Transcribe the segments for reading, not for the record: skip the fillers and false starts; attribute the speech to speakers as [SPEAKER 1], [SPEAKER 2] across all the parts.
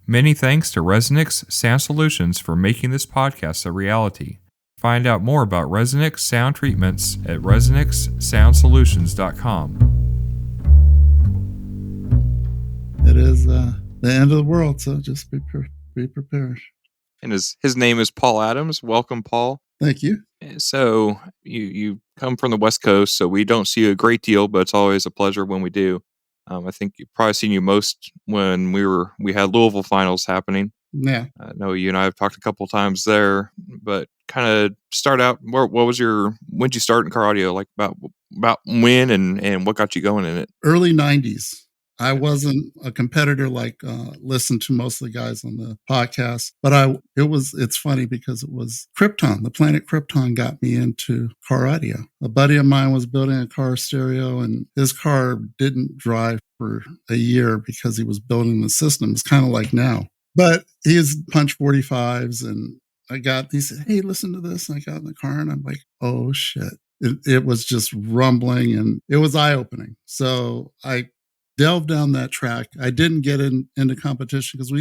[SPEAKER 1] Many thanks to Resonix Sound Solutions for making this podcast a reality. Find out more about Resonix sound treatments at resonixsoundsolutions.com.
[SPEAKER 2] It is the end of the world, so just be prepared.
[SPEAKER 3] And his name is Paul Adams. Welcome, Paul.
[SPEAKER 2] Thank you.
[SPEAKER 3] So you come from the West Coast, so we don't see you a great deal, but it's always a pleasure when we do. I think you've probably seen you most when we had Louisville finals happening.
[SPEAKER 2] Yeah.
[SPEAKER 3] I know you and I have talked a couple of times there, but kind of start out. When'd you start in car audio? Like about when and what got you going in it?
[SPEAKER 2] Early 90s. I wasn't a competitor like listened to most of the guys on the podcast, but it's funny because it was Krypton, the planet Krypton got me into car audio. A buddy of mine was building a car stereo and his car didn't drive for a year because he was building the system. It's kind of like now, but he's punch 45s and he said, hey, listen to this. And I got in the car and I'm like, oh shit. It was just rumbling and it was eye-opening. So I delved down that track. I didn't get into competition because I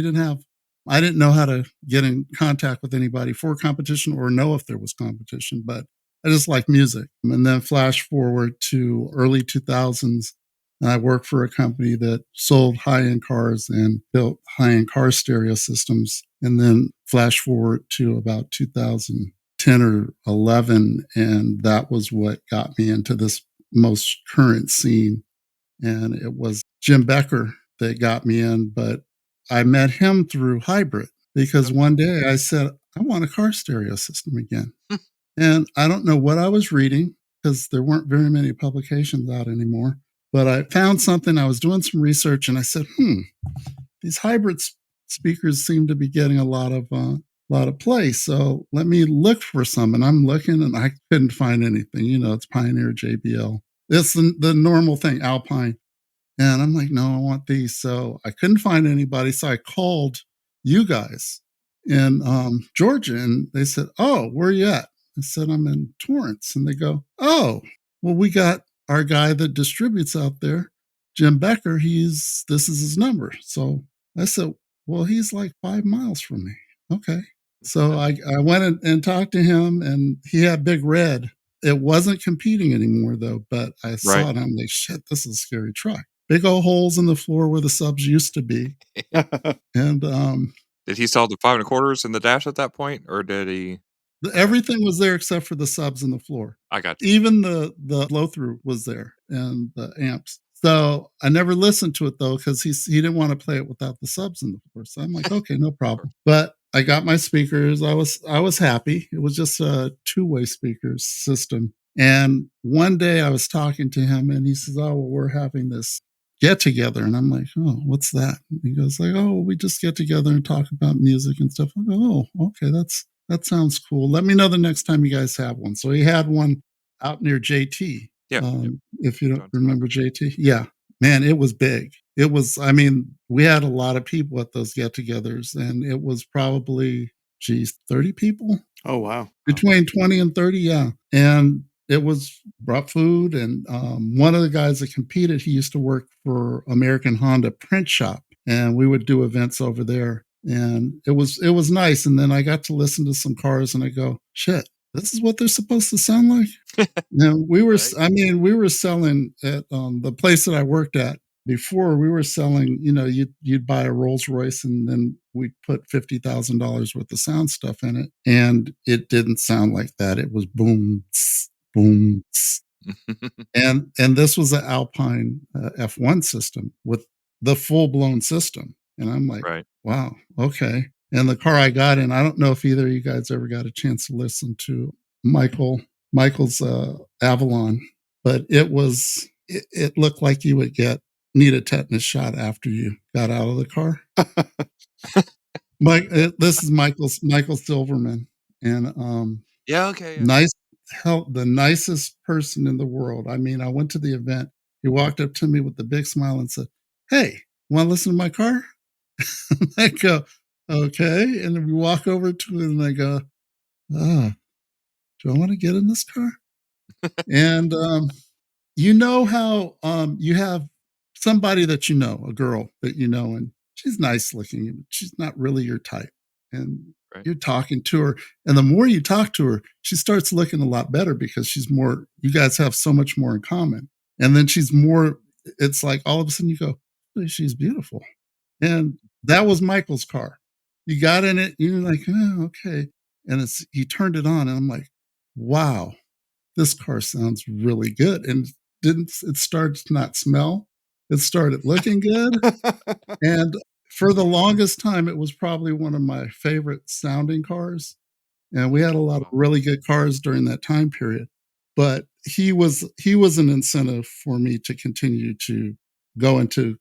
[SPEAKER 2] didn't know how to get in contact with anybody for competition or know if there was competition, but I just like music. And then flash forward to early 2000s, and I worked for a company that sold high-end cars and built high-end car stereo systems. And then flash forward to about 2010 or 11, and that was what got me into this most current scene. And it was Jim Becker that got me in, but I met him through Hybrid because one day I said, I want a car stereo system again. And I don't know what I was reading because there weren't very many publications out anymore, but I found something. I was doing some research and I said, these Hybrid speakers seem to be getting a lot of play. So let me look for some. And I'm looking and I couldn't find anything. It's Pioneer, JBL. It's the normal thing, Alpine. And I'm like, no, I want these. So I couldn't find anybody. So I called you guys in Georgia and they said, oh, where are you at? I said, I'm in Torrance. And they go, oh, well, we got our guy that distributes out there, Jim Becker. This is his number. So I said, well, he's like 5 miles from me. Okay. So I went and talked to him and he had Big Red. It wasn't competing anymore, though, but I saw it and I'm like, shit, this is a scary truck. Big old holes in the floor where the subs used to be. And
[SPEAKER 3] did he sell the 5 1/4s in the dash at that point, or did he?
[SPEAKER 2] Everything was there except for the subs in the floor.
[SPEAKER 3] I got you.
[SPEAKER 2] Even the flow through was there and the amps. So I never listened to it, though, because he didn't want to play it without the subs in the floor. So I'm like, okay, no problem. But I got my speakers. I was happy. It was just a 2-way speakers system. And one day I was talking to him and he says, oh, well, we're having this get together. And I'm like, oh, what's that? And he goes like, oh, we just get together and talk about music and stuff. I go, oh, okay. That sounds cool. Let me know the next time you guys have one. So he had one out near JT.
[SPEAKER 3] Yeah.
[SPEAKER 2] If you don't remember JT. Yeah, man, it was big. It was, we had a lot of people at those get-togethers and it was probably, 30 people.
[SPEAKER 4] Oh, wow.
[SPEAKER 2] Between 20 and 30. Yeah. And it brought food. And one of the guys that competed, he used to work for American Honda Print Shop and we would do events over there. And it was nice. And then I got to listen to some cars and I go, shit, this is what they're supposed to sound like. We were selling at the place that I worked at before. We were selling, you'd buy a Rolls Royce and then we'd put $50,000 worth of sound stuff in it. And it didn't sound like that. It was boom, tss, boom. Tss. and this was an Alpine F1 system with the full blown system. And I'm like, wow, okay. And the car I got in, I don't know if either of you guys ever got a chance to listen to Michael's Avalon, but it looked like you would need a tetanus shot after you got out of the car. This is Michael Silverman, and the nicest person in the world. I went to the event. He walked up to me with a big smile and said, "Hey, want to listen to my car?" I go, "Okay," and then we walk over to it, and I go, "Do I want to get in this car?" And how you have somebody that a girl that and she's nice looking, but she's not really your type. And
[SPEAKER 3] Right.
[SPEAKER 2] you're talking to her. And the more you talk to her, she starts looking a lot better because you guys have so much more in common. And then it's like all of a sudden you go, "Oh, she's beautiful." And that was Michael's car. You got in it, you're like, "Oh, okay." And he turned it on, and I'm like, wow, this car sounds really good. And it started to not smell. It started looking good. And for the longest time, it was probably one of my favorite sounding cars. And we had a lot of really good cars during that time period. But he was an incentive for me to continue to go into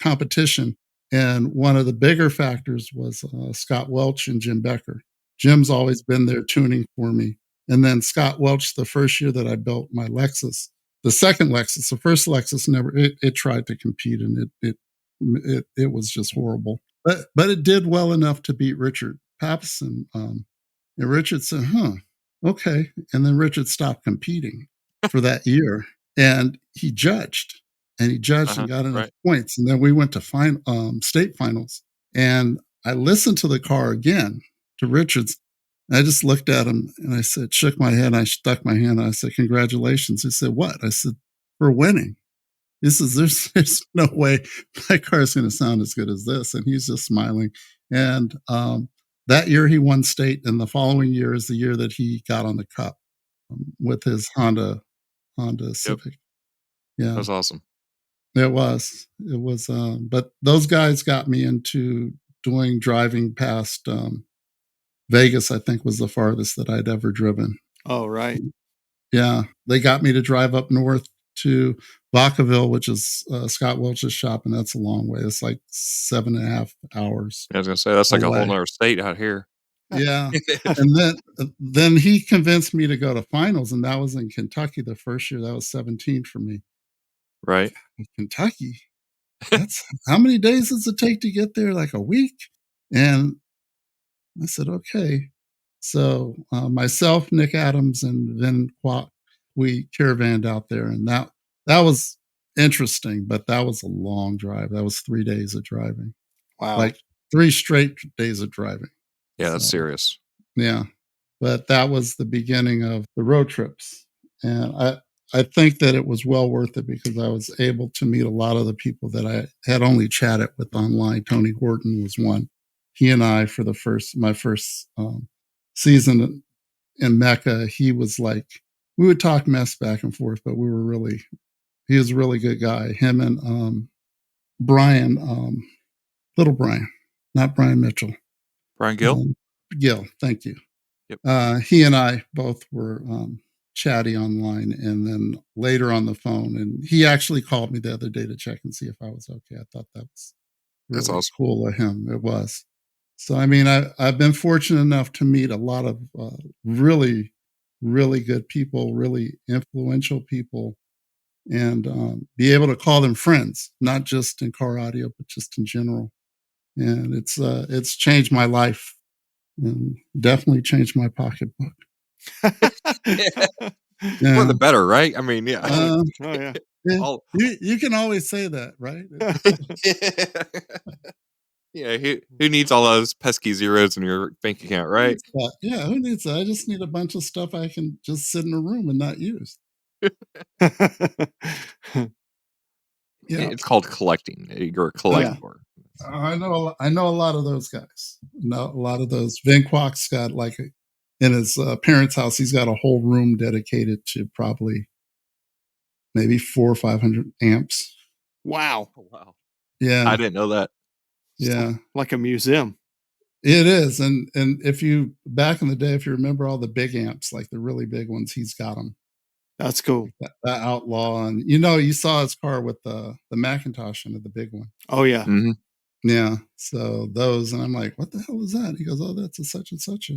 [SPEAKER 2] competition. And one of the bigger factors was Scott Welch and Jim Becker. Jim's always been there tuning for me. And then Scott Welch, the first year that I built my Lexus, the second Lexus, the first Lexus it tried to compete, and it was just horrible. But it did well enough to beat Richard Pappison. And Richard said, okay. And then Richard stopped competing for that year, and he judged. And got enough points. And then we went to state finals. And I listened to the car again, to Richard's. And I just looked at him and I said, shook my head. I stuck my hand. And I said, congratulations. He said, what? I said, for winning. He says, there's no way my car is going to sound as good as this. And he's just smiling. And that year he won state. And the following year is the year that he got on the Cup with his Honda Civic. Yeah.
[SPEAKER 3] That was awesome.
[SPEAKER 2] It was, but those guys got me into driving past Vegas. I think was the farthest that I'd ever driven.
[SPEAKER 4] Oh, right.
[SPEAKER 2] Yeah. They got me to drive up north to Vacaville, which is Scott Welch's shop. And that's a long way. It's like 7.5 hours.
[SPEAKER 3] I was going to say, that's like a whole nother state out here.
[SPEAKER 2] Yeah. And then he convinced me to go to finals. And that was in Kentucky the first year. That was 17 for me.
[SPEAKER 3] Right.
[SPEAKER 2] Kentucky. That's how many days does it take to get there? Like a week? And I said, okay. So myself, Nick Adams, and Vin Kwok, we caravanned out there, and that was interesting, but that was a long drive. That was 3 days of driving.
[SPEAKER 4] Wow.
[SPEAKER 2] Like 3 straight days of driving.
[SPEAKER 3] Yeah, that's serious.
[SPEAKER 2] Yeah. But that was the beginning of the road trips. And I think that it was well worth it because I was able to meet a lot of the people that I had only chatted with online. Tony Horton was one. He and I, for my first season in Mecca, he was like, we would talk mess back and forth, but he was a really good guy. Him and Brian, little Brian, not Brian Mitchell.
[SPEAKER 3] Brian Gill?
[SPEAKER 2] Gill, thank you.
[SPEAKER 3] Yep.
[SPEAKER 2] He and I both were chatty online, and then later on the phone. And he actually called me the other day to check and see if I was okay. I thought that was really
[SPEAKER 3] That's awesome.
[SPEAKER 2] Cool of him. It was. So, I mean, I've been fortunate enough to meet a lot of really, really good people, really influential people, and be able to call them friends, not just in car audio, but just in general. And it's changed my life and definitely changed my pocketbook.
[SPEAKER 3] Yeah. For the better, right? I mean, yeah.
[SPEAKER 4] Oh, yeah.
[SPEAKER 2] Yeah. You can always say that, right?
[SPEAKER 3] Yeah, who needs all those pesky zeros in your bank account, right?
[SPEAKER 2] Yeah, who needs that? I just need a bunch of stuff I can just sit in a room and not use. Yeah,
[SPEAKER 3] it's called collecting. You're a collector.
[SPEAKER 2] Yeah. I know a lot of those guys. A lot of those. Vin Kwok's got in his parents' house, he's got a whole room dedicated to probably maybe 400 or 500 amps.
[SPEAKER 4] Wow.
[SPEAKER 3] Oh, wow.
[SPEAKER 2] Yeah.
[SPEAKER 3] I didn't know that.
[SPEAKER 2] Yeah.
[SPEAKER 4] Like a museum.
[SPEAKER 2] It is. And if you, back in the day, if you remember all the big amps, like the really big ones, he's got them.
[SPEAKER 4] That's cool.
[SPEAKER 2] That Outlaw. And you saw his car with the Macintosh in it, the big one.
[SPEAKER 4] Oh, yeah.
[SPEAKER 3] Mm-hmm.
[SPEAKER 2] Yeah. So those, and I'm like, what the hell is that? He goes, oh, that's a such and such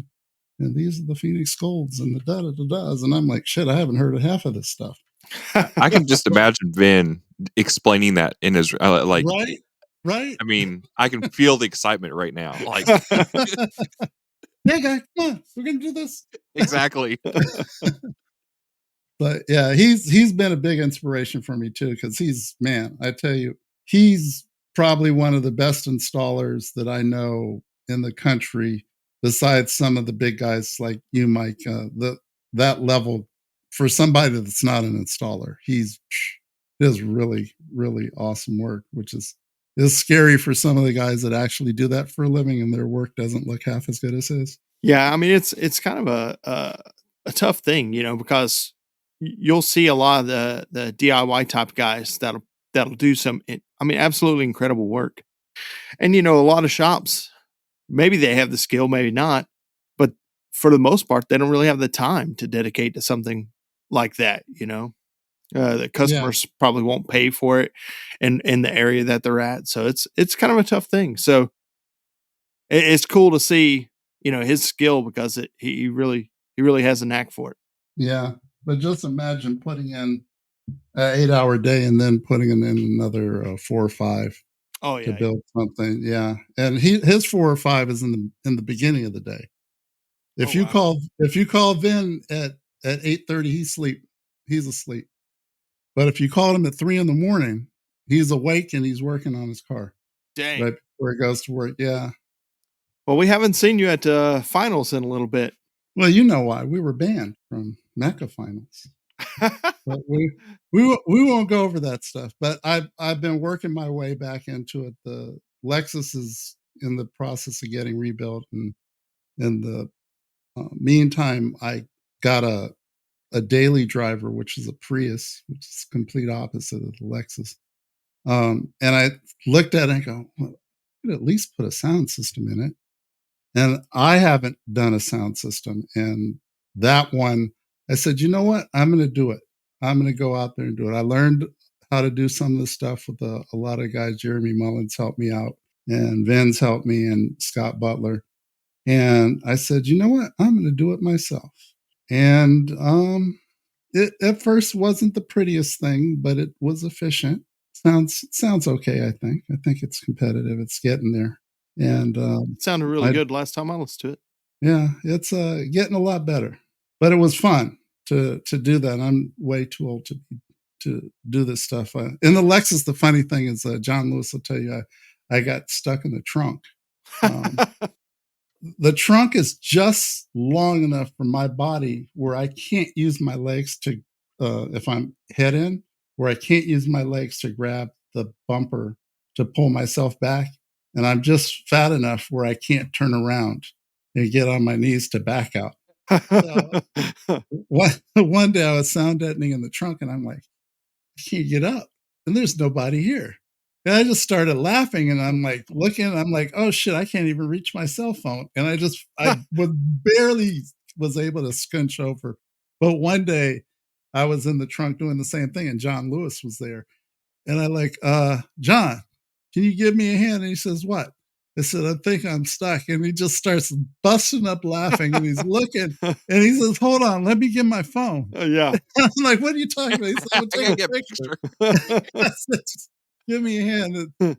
[SPEAKER 2] and these are the Phoenix Golds and the da-da-da-das. And I'm like, shit, I haven't heard of half of this stuff.
[SPEAKER 3] I can just imagine Vin explaining that in his, like,
[SPEAKER 2] right.
[SPEAKER 3] I mean, I can feel the excitement right now. Like,
[SPEAKER 2] yeah, guy, come on, we're going to do this.
[SPEAKER 3] Exactly.
[SPEAKER 2] But yeah, he's been a big inspiration for me too. Cause I tell you, he's probably one of the best installers that I know in the country, besides some of the big guys like you, Mike. That level for somebody that's not an installer, he does really, really awesome work, which is scary for some of the guys that actually do that for a living and their work doesn't look half as good as his.
[SPEAKER 4] Yeah, I mean it's kind of a tough thing, because you'll see a lot of the DIY type guys that'll do some, absolutely incredible work. And a lot of shops, maybe they have the skill, maybe not, but for the most part, they don't really have the time to dedicate to something like that. The customers probably won't pay for it in the area that they're at, so it's kind of a tough thing. So it's cool to see his skill, because he really has a knack for it.
[SPEAKER 2] Yeah, but just imagine putting in an 8-hour day and then putting in another 4 or 5 to build something. Yeah, and his 4 or 5 is in the beginning of the day. If you call Vin at 8:30, he's asleep. But if you called him at 3 a.m, he's awake and he's working on his car.
[SPEAKER 4] Dang.
[SPEAKER 2] Right before he goes to work. Yeah.
[SPEAKER 4] Well, we haven't seen you at finals in a little bit.
[SPEAKER 2] Well, you know why. We were banned from Mecca finals. But we won't go over that stuff. But I've been working my way back into it. The Lexus is in the process of getting rebuilt, and in the meantime, I got a daily driver, which is a Prius, which is complete opposite of the Lexus. And I looked at it and go, well, I could at least put a sound system in it. And I haven't done a sound system. And that one, I said, you know what? I'm going to do it. I'm going to go out there and do it. I learned how to do some of this stuff with a lot of guys. Jeremy Mullins helped me out, and Vin's helped me, and Scott Butler. And I said, you know what? I'm going to do it myself. And it at first wasn't the prettiest thing, but it was efficient. Sounds okay, I think. I think it's competitive. It's getting there. And
[SPEAKER 4] it sounded really good last time I listened to it.
[SPEAKER 2] Yeah, it's getting a lot better. But it was fun to do that. I'm way too old to do this stuff. In the Lexus, the funny thing is, John Lewis will tell you, I got stuck in the trunk. The trunk is just long enough for my body where I can't use my legs to, if I'm head in, where I can't use my legs to grab the bumper to pull myself back. And I'm just fat enough where I can't turn around and get on my knees to back out. So, one day I was sound deadening in the trunk, and I'm like, I can't get up, and there's nobody here. And I just started laughing, and I'm like looking, I'm like, oh shit, I can't even reach my cell phone. And I barely was able to scunch over. But one day I was in the trunk doing the same thing, and John Lewis was there. And I like, John, can you give me a hand? And he says, what? I said, I think I'm stuck. And he just starts busting up laughing, and he's looking, and he says, hold on, let me get my phone.
[SPEAKER 4] Yeah.
[SPEAKER 2] I'm like, what are you talking about? He said, I'm taking a picture. I said, just give me a hand.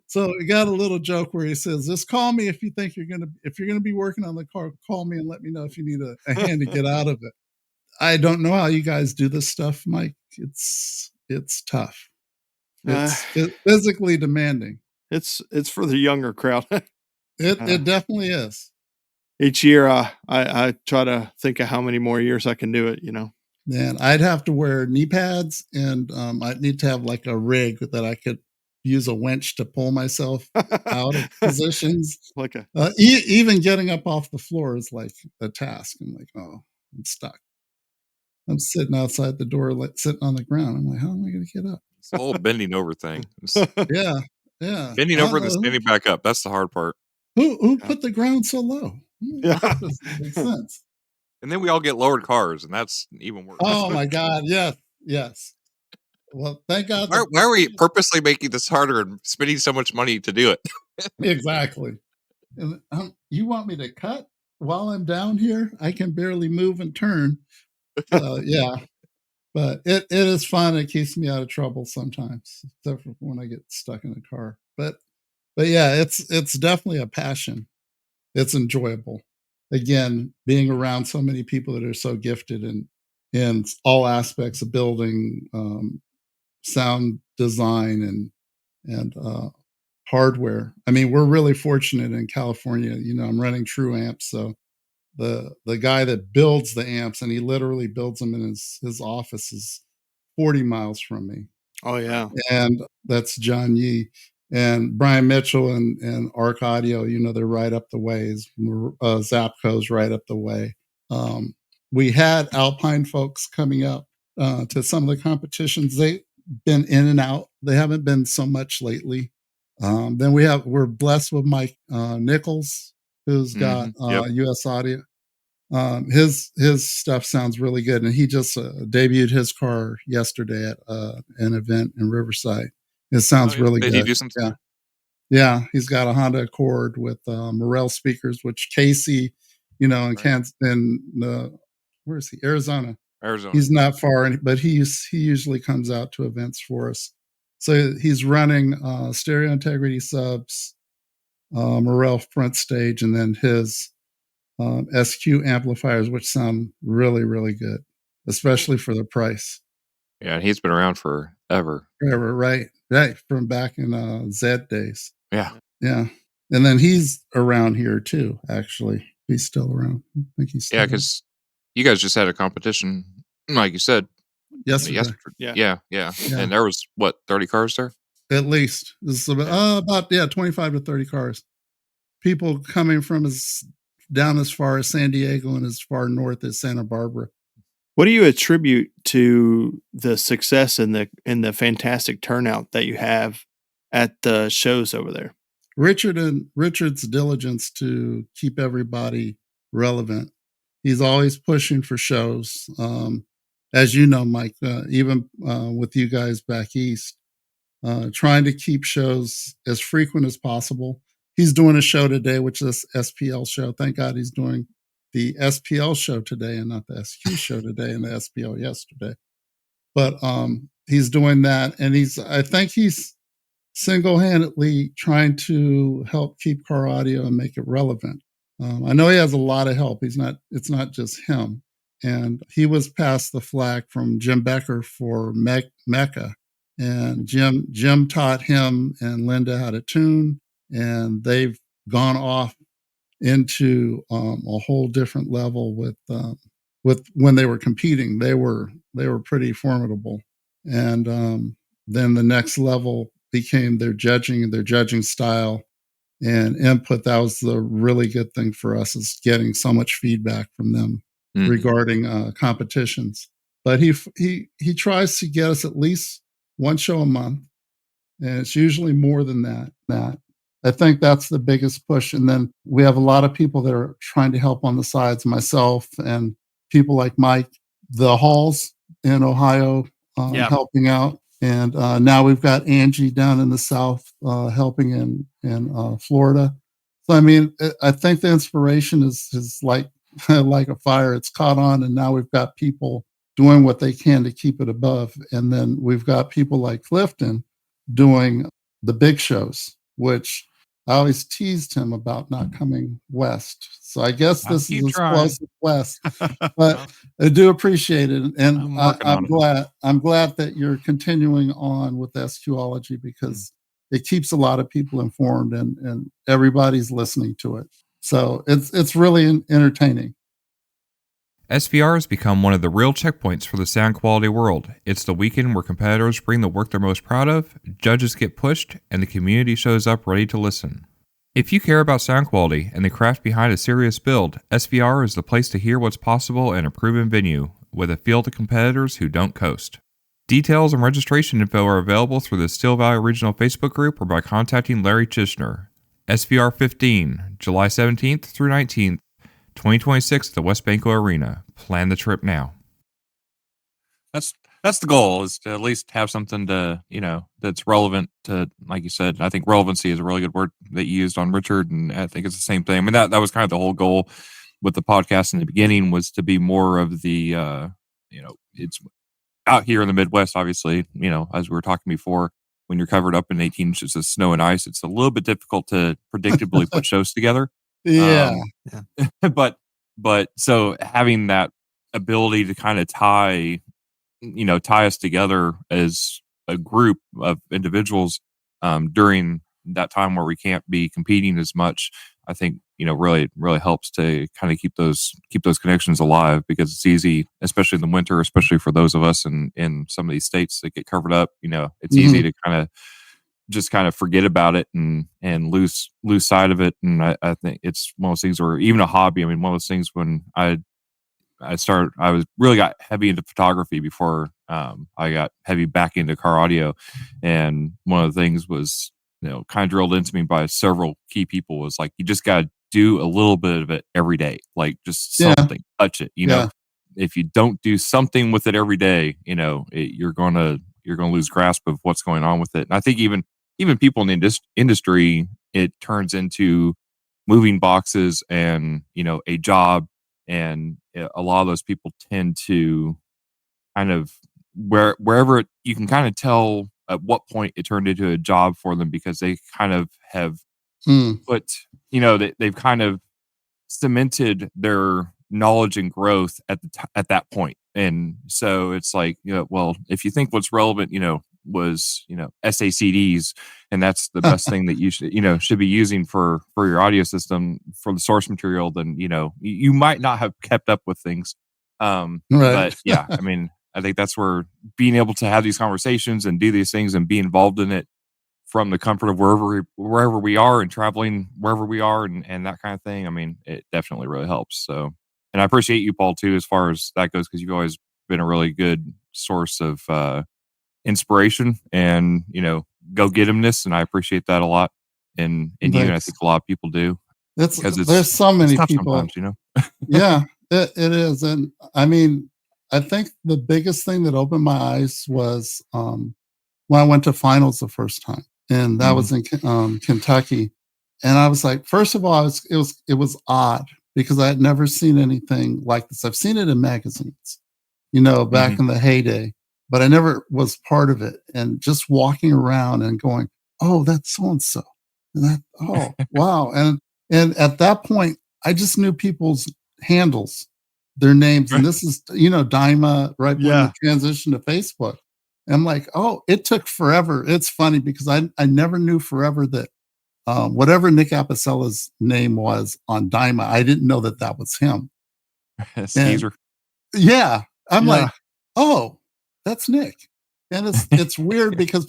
[SPEAKER 2] So he got a little joke where he says, just call me if you think you're going to be working on the car, call me and let me know if you need a hand to get out of it. I don't know how you guys do this stuff, Mike. It's tough. It's physically demanding.
[SPEAKER 4] It's for the younger crowd.
[SPEAKER 2] It definitely is.
[SPEAKER 4] Each year, I try to think of how many more years I can do it.
[SPEAKER 2] Man, I'd have to wear knee pads, and I'd need to have like a rig that I could use a winch to pull myself out of positions.
[SPEAKER 4] Like
[SPEAKER 2] even getting up off the floor is like a task. I'm like, oh, I'm stuck. I'm sitting outside the door, like sitting on the ground. I'm like, how am I going to get up?
[SPEAKER 3] It's the whole bending over thing.
[SPEAKER 2] Yeah.
[SPEAKER 3] Bending over and standing back up. That's the hard part.
[SPEAKER 2] Who put the ground so low?
[SPEAKER 4] Yeah.
[SPEAKER 2] That doesn't make sense.
[SPEAKER 3] And then we all get lowered cars, and that's even worse.
[SPEAKER 2] Oh my God. Yes. Well, thank God.
[SPEAKER 3] Why are we purposely making this harder and spending so much money to do it?
[SPEAKER 2] Exactly. And you want me to cut while I'm down here? I can barely move and turn. Yeah. But it is fun. It keeps me out of trouble sometimes, except for when I get stuck in a car. But yeah, it's definitely a passion. It's enjoyable. Again, being around so many people that are so gifted in all aspects of building, sound design, and hardware. I mean, we're really fortunate in California. I'm running True Amps, so the guy that builds the amps, and he literally builds them in his office, is 40 miles from me.
[SPEAKER 4] Oh yeah.
[SPEAKER 2] And that's John Yee. And Brian Mitchell and Arc Audio, they're right up the way. Zapco's right up the way. We had Alpine folks coming up to some of the competitions. They've been in and out. They haven't been so much lately. Then we're blessed with Mike Nichols, who's got US Audio. His stuff sounds really good, and he just debuted his car yesterday at an event in Riverside. It sounds really good.
[SPEAKER 3] Did he do something?
[SPEAKER 2] Yeah. He's got a Honda Accord with Morel speakers, which Casey, in Kansas, where is he? Arizona. He's not far, but he usually comes out to events for us. So he's running stereo integrity subs, Morel front stage, and then his SQ amplifiers, which sound really, really good, especially for the price.
[SPEAKER 3] Yeah, and he's been around forever.
[SPEAKER 2] Right. From back in Zed days.
[SPEAKER 3] Yeah.
[SPEAKER 2] And then he's around here too, actually. He's still around. I think he's still
[SPEAKER 3] because you guys just had a competition, like you said.
[SPEAKER 2] Yesterday.
[SPEAKER 3] Yeah. And there was, 30 cars there?
[SPEAKER 2] At least. This is about 25 to 30 cars. People coming from down as far as San Diego and as far north as Santa Barbara.
[SPEAKER 4] What do you attribute to the success and the fantastic turnout that you have at the shows over there?
[SPEAKER 2] Richard's diligence to keep everybody relevant. He's always pushing for shows. As you know, Mike, even with you guys back east, trying to keep shows as frequent as possible. He's doing a show today, which is SPL show. Thank God he's doing the SPL show today and not the SQ show today and the SPL yesterday. But he's doing that, and I think he's single-handedly trying to help keep car audio and make it relevant. I know he has a lot of help. It's not just him. And he was passed the flag from Jim Becker for Mecca. And Jim taught him and Linda how to tune, and they've gone off into a whole different level with when they were competing. They were pretty formidable. And then the next level became their judging style and input. That was the really good thing for us, is getting so much feedback from them regarding competitions. But he tries to get us at least one show a month, and it's usually more than that. I think that's the biggest push. And then we have a lot of people that are trying to help on the sides, myself and people like Mike, the Halls in Ohio, helping out. And now we've got Angie down in the South helping in Florida. So, I mean, I think the inspiration is like a fire. It's caught on, and now we've got people doing what they can to keep it above. And then we've got people like Clifton doing the big shows, which I always teased him about not coming west. So I guess this is as close as west, but I do appreciate it. And I'm glad that you're continuing on with SQOLOGY, because it keeps a lot of people informed and everybody's listening to it. So it's really entertaining.
[SPEAKER 1] SVR has become one of the real checkpoints for the sound quality world. It's the weekend where competitors bring the work they're most proud of, judges get pushed, and the community shows up ready to listen. If you care about sound quality and the craft behind a serious build, SVR is the place to hear what's possible in a proven venue, with a field of competitors who don't coast. Details and registration info are available through the Steel Valley Regional Facebook group or by contacting Larry Chijner. SVR 15, July 17th through 19th, 2026 at the WesBanco Arena. Plan the trip now.
[SPEAKER 3] That's the goal, is to at least have something to, that's relevant to, like you said. I think relevancy is a really good word that you used on Richard, and I think it's the same thing. I mean, that was kind of the whole goal with the podcast in the beginning, was to be more of the, it's out here in the Midwest, obviously, as we were talking before, when you're covered up in 18 inches of snow and ice, it's a little bit difficult to predictably put shows together.
[SPEAKER 2] Yeah.
[SPEAKER 3] But so having that ability to kind of tie us together as a group of individuals during that time where we can't be competing as much, I think, really helps to kind of keep those connections alive, because it's easy, especially in the winter, especially for those of us in some of these states that get covered up. It's easy to kind of forget about it and lose sight of it. And I think it's one of those things, or even a hobby. I mean, one of those things when I was really got heavy into photography before I got heavy back into car audio. And one of the things was, kind of drilled into me by several key people, was like, you just got to do a little bit of it every day, like just something, touch it. If you don't do something with it every day, you're gonna lose grasp of what's going on with it. And I think even people in the industry, it turns into moving boxes and a job. And a lot of those people tend to kind of wherever you can kind of tell at what point it turned into a job for them, because they kind of have put, they've kind of cemented their knowledge and growth at that point. And so it's like, well, if you think what's relevant, was SACDs, and that's the best thing that you should be using for your audio system for the source material, then you might not have kept up with things.
[SPEAKER 2] Right.
[SPEAKER 3] But yeah, I mean, I think that's where being able to have these conversations and do these things and be involved in it from the comfort of wherever we are and traveling wherever we are and that kind of thing. I mean, it definitely really helps. So, and I appreciate you, Paul, too, as far as that goes, because you've always been a really good source of inspiration and go get 'emness, and I appreciate that a lot in you, and I think a lot of people do.
[SPEAKER 2] There's so many people. Yeah, it is. And I mean, I think the biggest thing that opened my eyes was when I went to finals the first time, and that was in Kentucky. And I was like, first of all, it was odd because I had never seen anything like this. I've seen it in magazines, back in the heyday, but I never was part of it. And just walking around and going, oh, that's so and so, and that, oh, wow. And at that point, I just knew people's handles, their names. And this is, Dyma, right when you transition to Facebook. And I'm like, oh, it took forever. It's funny because I never knew forever that whatever Nick Apicella's name was on Dyma, I didn't know that was him.
[SPEAKER 3] Caesar.
[SPEAKER 2] Yeah. I'm like, oh, that's Nick. And it's weird because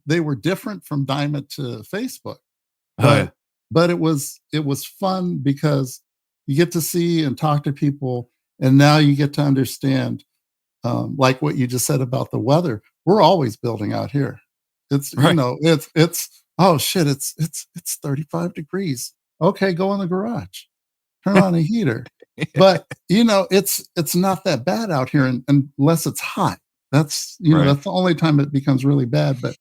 [SPEAKER 2] they were different from Dyma to Facebook. But it was fun because you get to see and talk to people, and now you get to understand, like what you just said about the weather. We're always building out here. It's it's oh shit, it's 35 degrees. Okay, go in the garage, turn on a heater. But it's not that bad out here, unless it's hot. That's that's the only time it becomes really bad. But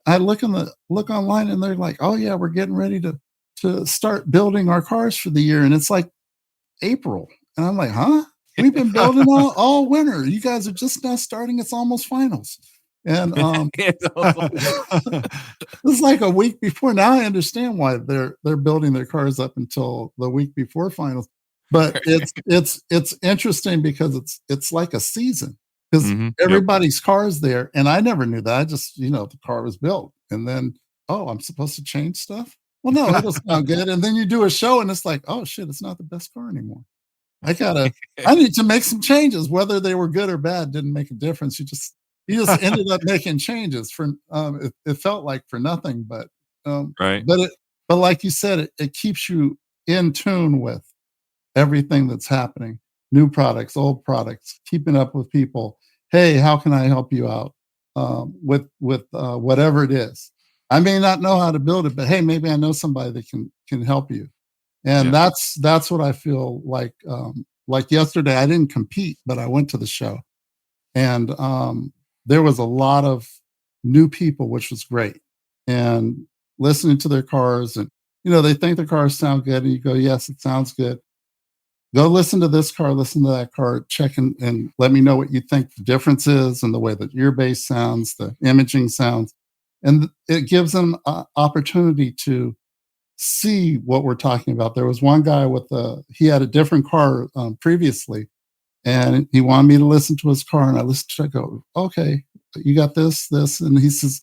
[SPEAKER 2] I look online, and they're like, oh yeah, we're getting ready to start building our cars for the year, and it's like April, and I'm like, huh? We've been building all winter. You guys are just now starting. It's almost finals. And it's like a week before. Now I understand why they're building their cars up until the week before finals. But it's interesting because it's like a season, because everybody's car is there, and I never knew that. I just the car was built, and then I'm supposed to change stuff. Well, no, it'll sound good. And then you do a show, and it's like, oh shit, it's not the best car anymore. I need to make some changes. Whether they were good or bad didn't make a difference. You just ended up making changes for it felt like for nothing, but but like you said, it keeps you in tune with everything that's happening, new products, old products, keeping up with people. Hey, how can I help you out with whatever it is? I may not know how to build it, but hey, maybe I know somebody that can help you. And that's what I feel like. Like yesterday, I didn't compete, but I went to the show, and there was a lot of new people, which was great. And listening to their cars, and they think the cars sound good, and you go, yes, it sounds good. Go listen to this car, listen to that car, check and let me know what you think the difference is, and the way that your bass sounds, the imaging sounds, and it gives them an opportunity to see what we're talking about. There was one guy he had a different car previously, and he wanted me to listen to his car, and I listened to it. I go, okay, you got this, and he says,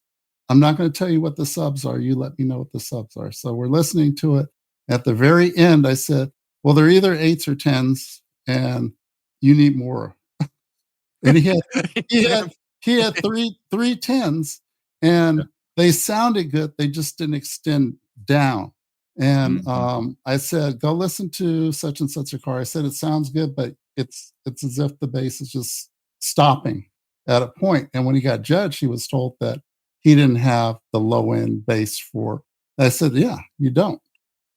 [SPEAKER 2] I'm not going to tell you what the subs are. You let me know what the subs are. So we're listening to it. At the very end, I said, well, they're either 8s or 10s, and you need more. And he had three 10s, and they sounded good. They just didn't extend down. And I said, go listen to such and such a car. I said, it sounds good, but it's as if the bass is just stopping at a point. And when he got judged, he was told that he didn't have the low end bass for. I said, yeah, you don't.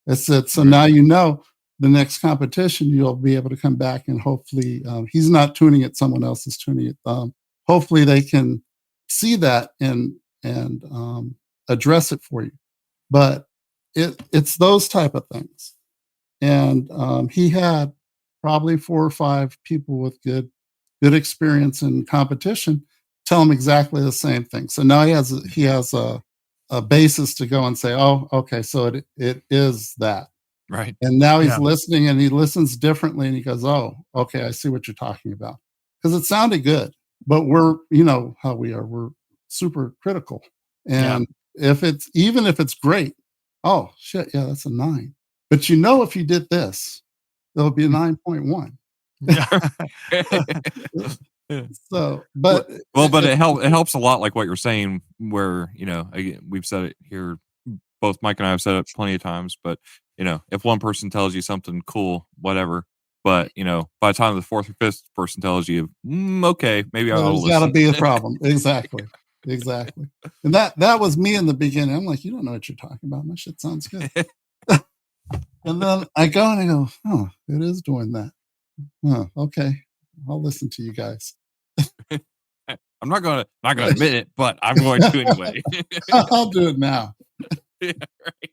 [SPEAKER 2] I said, so now you know the next competition, you'll be able to come back and hopefully he's not tuning it, someone else is tuning it. Hopefully they can see that and address it for you. But it's those type of things. And he had probably 4 or 5 people with good experience in competition tell him exactly the same thing. So now he has a basis to go and say, oh, okay, so it is that.
[SPEAKER 3] Right.
[SPEAKER 2] And now he's listening, and he listens differently, and he goes, oh, okay, I see what you're talking about. Because it sounded good, but we're, you know how we are, we're super critical. And if it's great, oh shit, yeah, that's a 9. But you know, if you did this, it'll be a 9.1. So, but
[SPEAKER 3] it helps a lot, like what you're saying, where, you know, again, we've said it here, both Mike and I have said it plenty of times, but you know, if one person tells you something cool, whatever, but you know, by the time the 4th or 5th person tells you, okay, maybe I'll listen.
[SPEAKER 2] There's got to be a problem. Exactly. And that was me in the beginning. I'm like, you don't know what you're talking about. My shit sounds good. And then I go, oh, it is doing that. Oh, okay, I'll listen to you guys.
[SPEAKER 3] I'm not gonna admit it, but I'm going to anyway.
[SPEAKER 2] I'll do it now.
[SPEAKER 3] Yeah, right.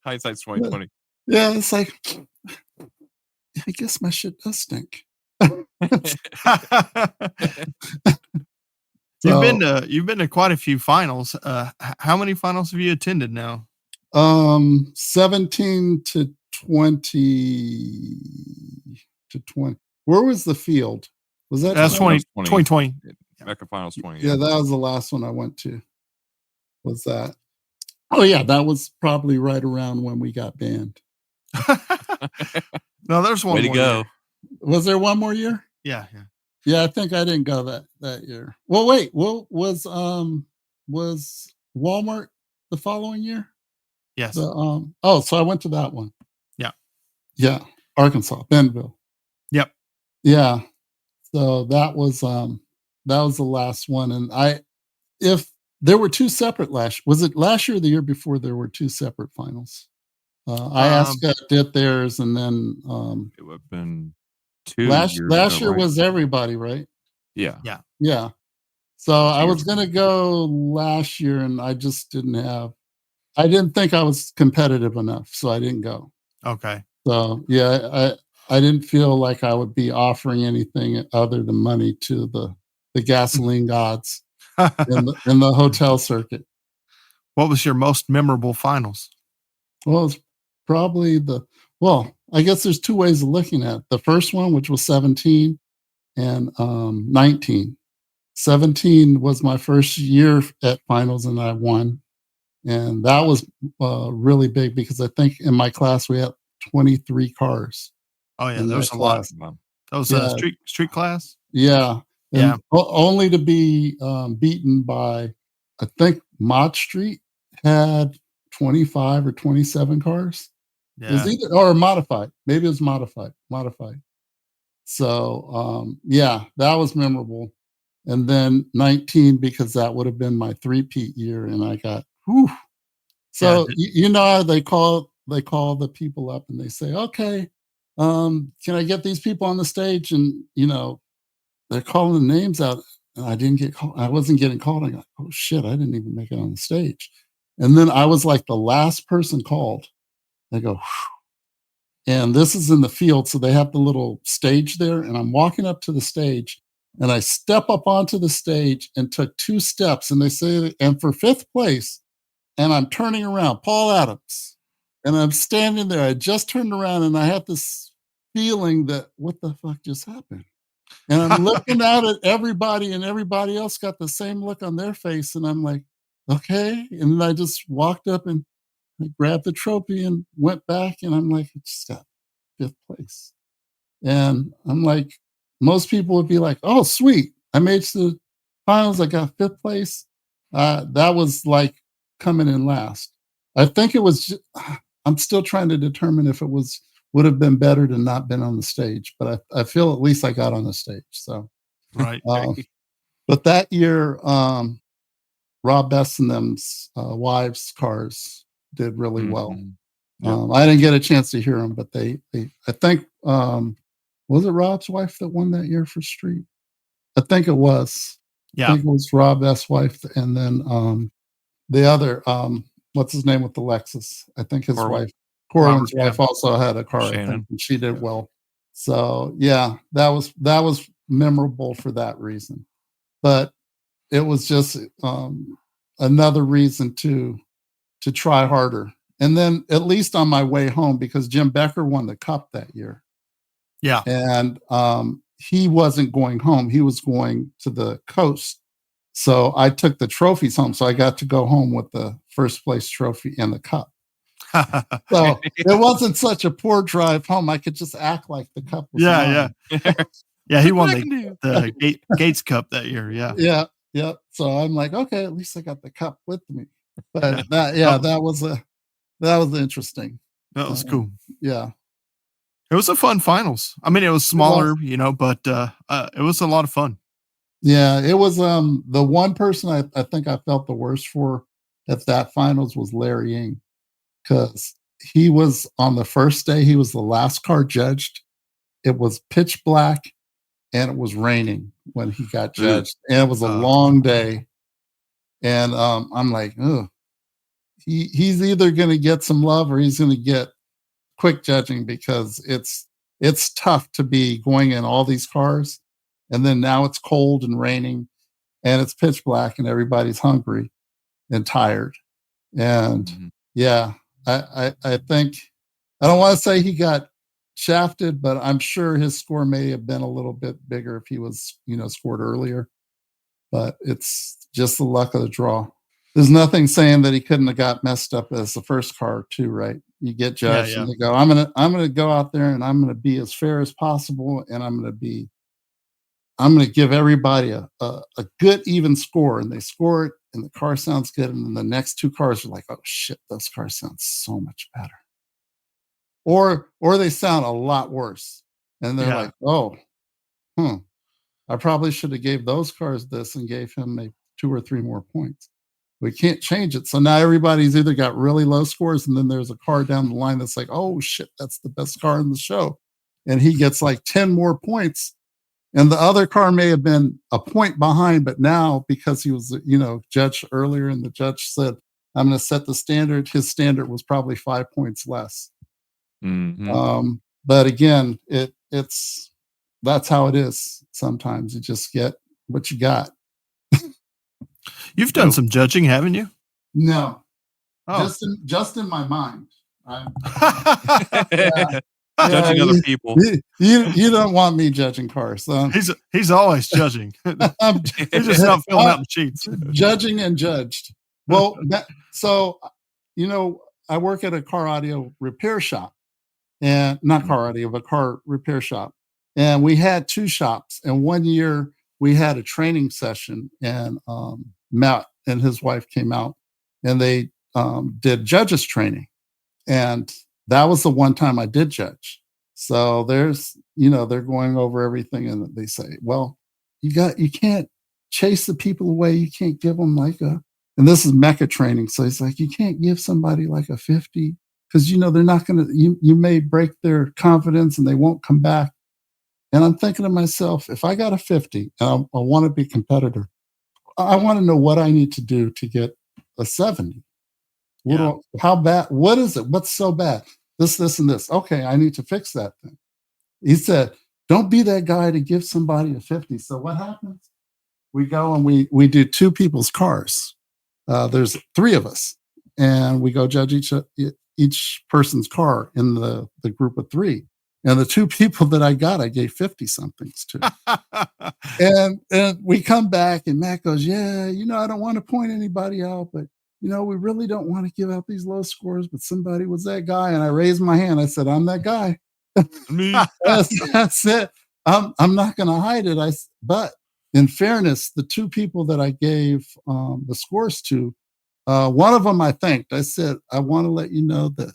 [SPEAKER 3] Hindsight's 2020.
[SPEAKER 2] Yeah, it's like, I guess my shit does stink.
[SPEAKER 4] You've been to quite a few finals. How many finals have you attended now?
[SPEAKER 2] 17 to 20 to 20. Where was the field? Was that?
[SPEAKER 4] That's 2020.
[SPEAKER 3] Mecca Finals 20.
[SPEAKER 2] Yeah, that was the last one I went to. Was that? Oh yeah, that was probably right around when we got banned.
[SPEAKER 4] No, there's one.
[SPEAKER 3] Way to go.
[SPEAKER 4] Year.
[SPEAKER 2] Was there one more year?
[SPEAKER 4] Yeah.
[SPEAKER 2] Yeah, I think I didn't go that year. Well, wait. Well, was Walmart the following year?
[SPEAKER 4] Yes.
[SPEAKER 2] So I went to that one.
[SPEAKER 4] Yeah.
[SPEAKER 2] Arkansas, Bentonville.
[SPEAKER 4] Yep.
[SPEAKER 2] Yeah. So that was the last one, and if there were 2 separate was it last year or the year before there were 2 separate finals? IASCA did theirs, and then
[SPEAKER 3] it would have been 2
[SPEAKER 2] last year was everybody, right?
[SPEAKER 3] Yeah.
[SPEAKER 2] So I was going to go last year, and I just I didn't think I was competitive enough, so I didn't go.
[SPEAKER 4] Okay.
[SPEAKER 2] So yeah, I didn't feel like I would be offering anything other than money to the gasoline gods in the hotel circuit.
[SPEAKER 4] What was your most memorable finals?
[SPEAKER 2] Well, it's probably I guess there's 2 ways of looking at it. The first one, which was 17 and 19. 17 was my first year at finals, and I won. And that was really big because I think in my class we had 23 cars.
[SPEAKER 4] Oh yeah, there was a lot. That was a street class.
[SPEAKER 2] Yeah. And only to be beaten by, I think Mott Street had 25 or 27 cars.
[SPEAKER 4] Yeah.
[SPEAKER 2] It was either or modified. Maybe it was modified. So that was memorable. And then 19, because that would have been my 3-peat year, and I got So you know how they call the people up and they say, okay, can I get these people on the stage? And you know, they're calling the names out, and I didn't get called. I wasn't getting called. I got, oh shit, I didn't even make it on the stage. And then I was like the last person called. I go, whew. And this is in the field, so they have the little stage there, and I'm walking up to the stage, and I step up onto the stage and took 2 steps, and they say, and for 5th place, and I'm turning around, Paul Adams, and I'm standing there. I just turned around, and I had this feeling that what the fuck just happened? And I'm looking out at everybody, and everybody else got the same look on their face, and I'm like, okay. And I just walked up and I grabbed the trophy and went back, and I'm like, I just got 5th place. And I'm like, most people would be like, oh, sweet, I made it to the finals. I got 5th place. That was like coming in last. I think it was. I'm still trying to determine if it would have been better to not been on the stage, but I feel at least I got on the stage. So
[SPEAKER 4] Right.
[SPEAKER 2] But that year, Rob Best and them's wives' cars did really well.
[SPEAKER 3] Yep.
[SPEAKER 2] I didn't get a chance to hear them, but they I think, was it Rob's wife that won that year for Street? I think it was. I
[SPEAKER 4] Yeah.
[SPEAKER 2] think it was Rob Best's wife, and then the other, what's his name with the Lexus? I think his wife, Corwin's wife, also had a car. I think, and she did well. So yeah, that was memorable for that reason. But it was just another reason to try harder. And then at least on my way home, because Jim Becker won the Cup that year.
[SPEAKER 4] Yeah.
[SPEAKER 2] And he wasn't going home. He was going to the coast. So I took the trophies home. So I got to go home with the 1st place trophy and the Cup. So it wasn't such a poor drive home. I could just act like the Cup was mine.
[SPEAKER 4] Yeah, he won the Gates Cup that year. Yeah.
[SPEAKER 2] Yeah. So I'm like, okay, at least I got the Cup with me. But that was interesting.
[SPEAKER 4] That was cool.
[SPEAKER 2] Yeah.
[SPEAKER 4] It was a fun finals. I mean, it was smaller, but it was a lot of fun.
[SPEAKER 2] Yeah, it was the one person I think I felt the worst for at that finals was Larry Ng, because he was on the first day, he was the last car judged. It was pitch black and it was raining when he got judged. And it was a long day. And I'm like, oh, he's either going to get some love or he's going to get quick judging, because it's tough to be going in all these cars. And then now it's cold and raining and it's pitch black and everybody's hungry and tired. And yeah, I think, I don't want to say he got shafted, but I'm sure his score may have been a little bit bigger if he was, scored earlier. But it's just the luck of the draw. There's nothing saying that he couldn't have got messed up as the first car too, right? You get judged and they go, I'm gonna go out there and I'm gonna be as fair as possible, and I'm gonna give everybody a good even score, and they score it and the car sounds good, and then the next 2 cars are like, oh shit, those cars sound so much better. Or they sound a lot worse. And they're like, oh, I probably should have gave those cars this and gave him maybe 2 or 3 more points. We can't change it. So now everybody's either got really low scores, and then there's a car down the line that's like, oh shit, that's the best car in the show. And he gets like 10 more points. And the other car may have been a point behind, but now because he was, judged earlier and the judge said, I'm going to set the standard, his standard was probably 5 points less. But again, that's how it is. Sometimes you just get what you got.
[SPEAKER 4] You've done some judging, haven't you?
[SPEAKER 2] No, just in my mind.
[SPEAKER 3] Judging other people.
[SPEAKER 2] You don't want me judging cars. So.
[SPEAKER 4] He's always judging. He's just not filling out the sheets.
[SPEAKER 2] Judging and judged. Well, so I work at a car audio repair shop, and not car audio, but car repair shop. And we had 2 shops, and one year we had a training session, and Matt and his wife came out, and they did judges training, and that was the one time I did judge. So there's, they're going over everything, and they say, well, you can't chase the people away. You can't give them and this is mecha training. So it's like, you can't give somebody like a 50, because, they're not going to, you may break their confidence and they won't come back. And I'm thinking to myself, if I got a 50 and I want to be a competitor, I want to know what I need to do to get a 70. How bad? What is it? What's so bad? This, and this. Okay, I need to fix that thing. He said, don't be that guy to give somebody a 50. So what happens? We go and we do 2 people's cars. There's 3 of us, and we go judge each person's car in the group of 3. And the two people that I got, I gave 50 somethings to. and we come back and Matt goes, yeah, I don't want to point anybody out, but we really don't want to give out these low scores, but somebody was that guy. And I raised my hand. I said, I'm that guy.
[SPEAKER 3] Me.
[SPEAKER 2] That's it. I'm not going to hide it. But in fairness, the two people that I gave the scores to, one of them I thanked. I said, I want to let you know that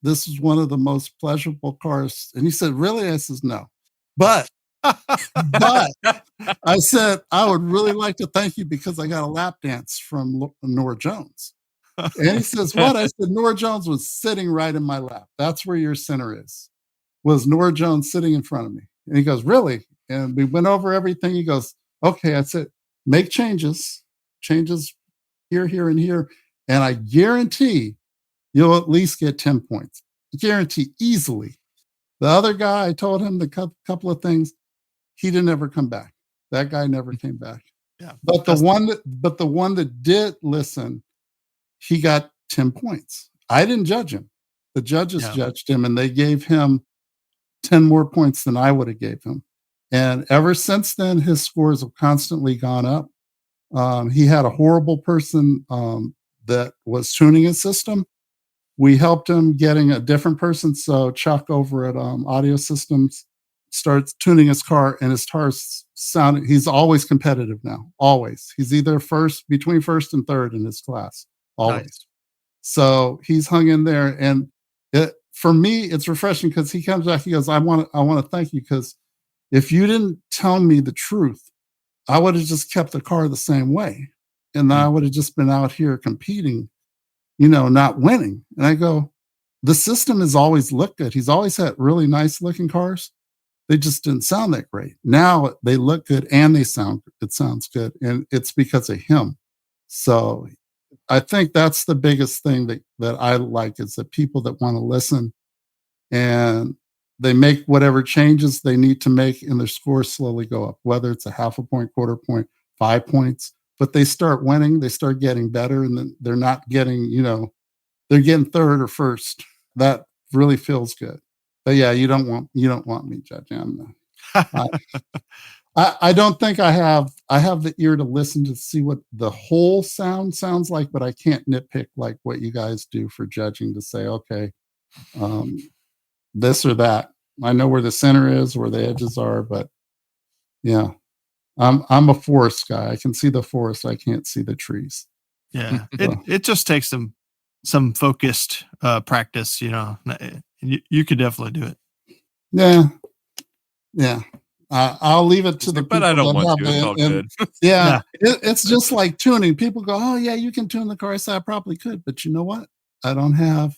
[SPEAKER 2] this is one of the most pleasurable cars. And he said, really? I says, no. But I said, I would really like to thank you because I got a lap dance from Nora Jones. And he says, what? I said, Nora Jones was sitting right in my lap. That's where your center is. Was Nora Jones sitting in front of me? And he goes, really? And we went over everything. He goes, okay. I said, make changes here, here, and here. And I guarantee you'll at least get 10 points. I guarantee easily. The other guy, I told him the couple of things. He didn't ever come back. That guy never came back.
[SPEAKER 4] Yeah.
[SPEAKER 2] But the one that did listen, he got 10 points. I didn't judge him. The judges judged him, and they gave him 10 more points than I would have gave him. And ever since then, his scores have constantly gone up. He had a horrible person that was tuning his system. We helped him getting a different person. So Chuck over at Audio Systems starts tuning his car, and his car's sounding. He's always competitive now. Always. He's either between first and third in his class. Always. Nice. So he's hung in there, and for me, it's refreshing because he comes back. He goes, I want to thank you, because if you didn't tell me the truth, I would have just kept the car the same way, and then I would have just been out here competing, not winning. And I go, the system has always looked good. He's always had really nice looking cars. They just didn't sound that great. Now they look good and it sounds good. And it's because of him. So I think that's the biggest thing that I like, is that people that want to listen and they make whatever changes they need to make, and their scores slowly go up, whether it's a half a point, quarter point, 5 points, but they start winning, they start getting better, and then they're not getting, they're getting third or first. That really feels good. But yeah, you don't want me judging. I don't think I have the ear to listen to see what the whole sound sounds like, but I can't nitpick like what you guys do for judging to say, okay, this or that. I know where the center is, where the edges are, but yeah, I'm a forest guy. I can see the forest. I can't see the trees.
[SPEAKER 4] Yeah. It just takes some focused practice, you could definitely do it.
[SPEAKER 2] Yeah. Yeah. I'll leave it to the people.
[SPEAKER 3] But I don't want to. It's all good.
[SPEAKER 2] Yeah. It's just like tuning. People go, oh yeah, you can tune the car. I said, I probably could, but you know what? I don't have,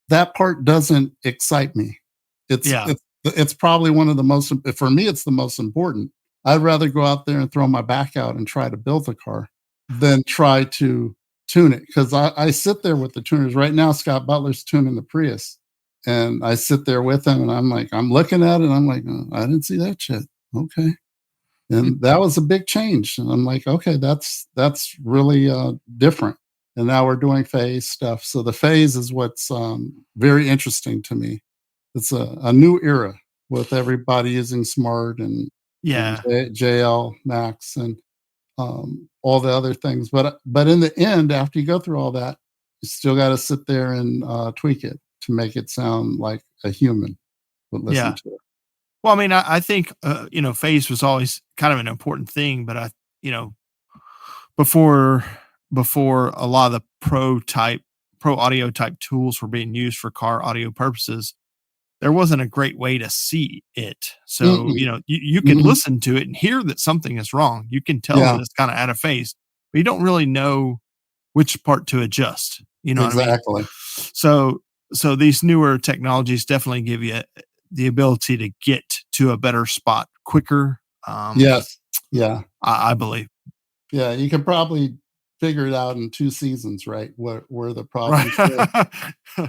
[SPEAKER 2] that part doesn't excite me. It's probably one of the most, for me, it's the most important. I'd rather go out there and throw my back out and try to build the car than try to tune it. Because I sit there with the tuners right now. Scott Butler's tuning the Prius, and I sit there with him, and I'm looking at it, and I'm like, oh, I didn't see that shit. Okay. And that was a big change. And I'm like, okay, that's really different. And now we're doing phase stuff. So the phase is what's very interesting to me. It's a new era with everybody using Smart and JL Max and all the other things. But in the end, after you go through all that, you still got to sit there and tweak it to make it sound like a human would listen to it.
[SPEAKER 4] Well, I mean, I think, phase was always kind of an important thing, but before a lot of the pro audio type tools were being used for car audio purposes, there wasn't a great way to see it. So, you can listen to it and hear that something is wrong. You can tell that it's kind of out of phase, but you don't really know which part to adjust. You know
[SPEAKER 2] exactly.
[SPEAKER 4] what I mean? So these newer technologies definitely give you the ability to get to a better spot quicker.
[SPEAKER 2] Yes. Yeah.
[SPEAKER 4] I believe.
[SPEAKER 2] Yeah. You can probably figure it out in 2 seasons, right? Where the problems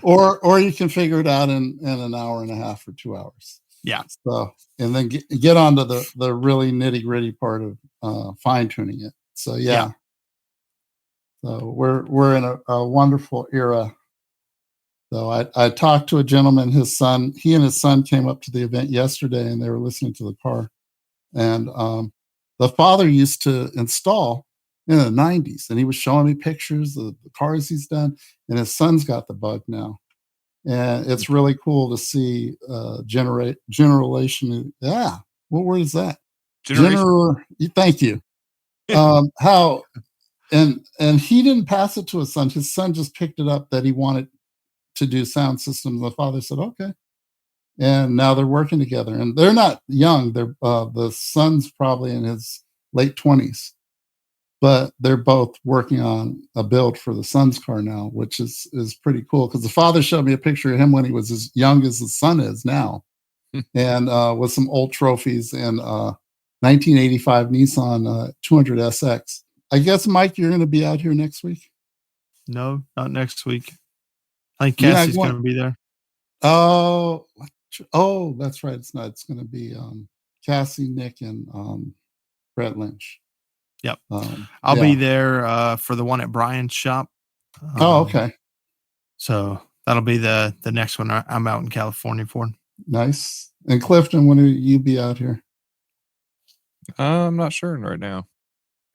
[SPEAKER 2] or you can figure it out in an hour and a half or 2 hours.
[SPEAKER 4] Yeah.
[SPEAKER 2] So, and then get on to the really nitty gritty part of fine tuning it. So, yeah. So we're in a wonderful era So I talked to a gentleman, he and his son came up to the event yesterday, and they were listening to the car. And the father used to install in the 90s, and he was showing me pictures of the cars he's done, and his son's got the bug now. And it's really cool to see generation. Yeah, what word is that? Thank you. How and he didn't pass it to his son. His son just picked it up that he wanted to do sound systems. The father said, "Okay," and now they're working together. And they're not young. They're the son's probably in his late 20s, but they're both working on a build for the son's car now, which is pretty cool. Because the father showed me a picture of him when he was as young as his son is now, and with some old trophies and 1985 Nissan 200 SX. I guess, Mike, you're going to be out here next week?
[SPEAKER 4] No, not next week. I think Cassie's going to be there.
[SPEAKER 2] Oh, that's right. It's not. It's going to be Cassie, Nick, and Brett Lynch.
[SPEAKER 4] Yep. I'll be there for the one at Brian's shop.
[SPEAKER 2] Okay.
[SPEAKER 4] So that'll be the next one I'm out in California for.
[SPEAKER 2] Nice. And Clifton, when will you be out here?
[SPEAKER 3] I'm not sure right now.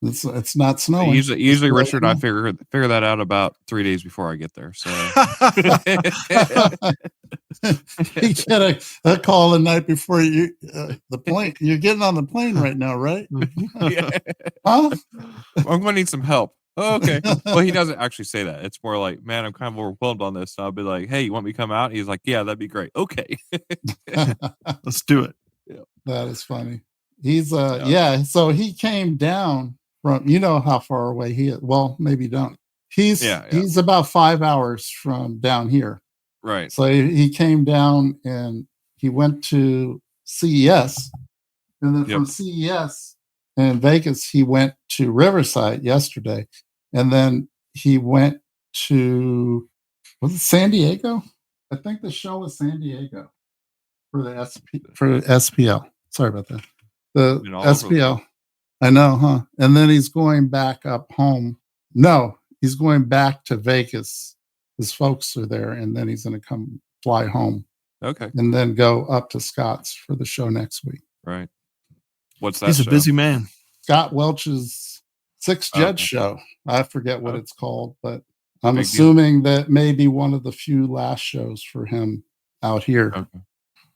[SPEAKER 2] It's not snowing.
[SPEAKER 3] Usually Richard and I figure that out about 3 days before I get there. So
[SPEAKER 2] you get a call the night before the plane. You're getting on the plane right now, right?
[SPEAKER 3] Yeah.
[SPEAKER 2] Huh?
[SPEAKER 3] I'm gonna need some help. Oh, okay. Well, he doesn't actually say that. It's more like, man, I'm kind of overwhelmed on this. And I'll be like, hey, you want me to come out? He's like, yeah, that'd be great. Okay.
[SPEAKER 4] Let's do it.
[SPEAKER 2] Yeah. That is funny. He's so he came down from, you know how far away he is. Well, maybe you don't. He's about 5 hours from down here.
[SPEAKER 3] Right.
[SPEAKER 2] So he came down and he went to CES, and then from CES in Vegas, he went to Riverside yesterday, and then he went to, was it San Diego? I think the show was San Diego for the SPL. Sorry about that. The SPL. I know, huh? And then he's going back up home. No, he's going back to Vegas. His folks are there, and then he's going to fly home.
[SPEAKER 3] Okay.
[SPEAKER 2] And then go up to Scott's for the show next week.
[SPEAKER 3] Right. What's that?
[SPEAKER 4] He's a busy man.
[SPEAKER 2] Scott Welch's 6-judge show. I forget what it's called, but I'm assuming that may be one of the few last shows for him out here.
[SPEAKER 3] Okay.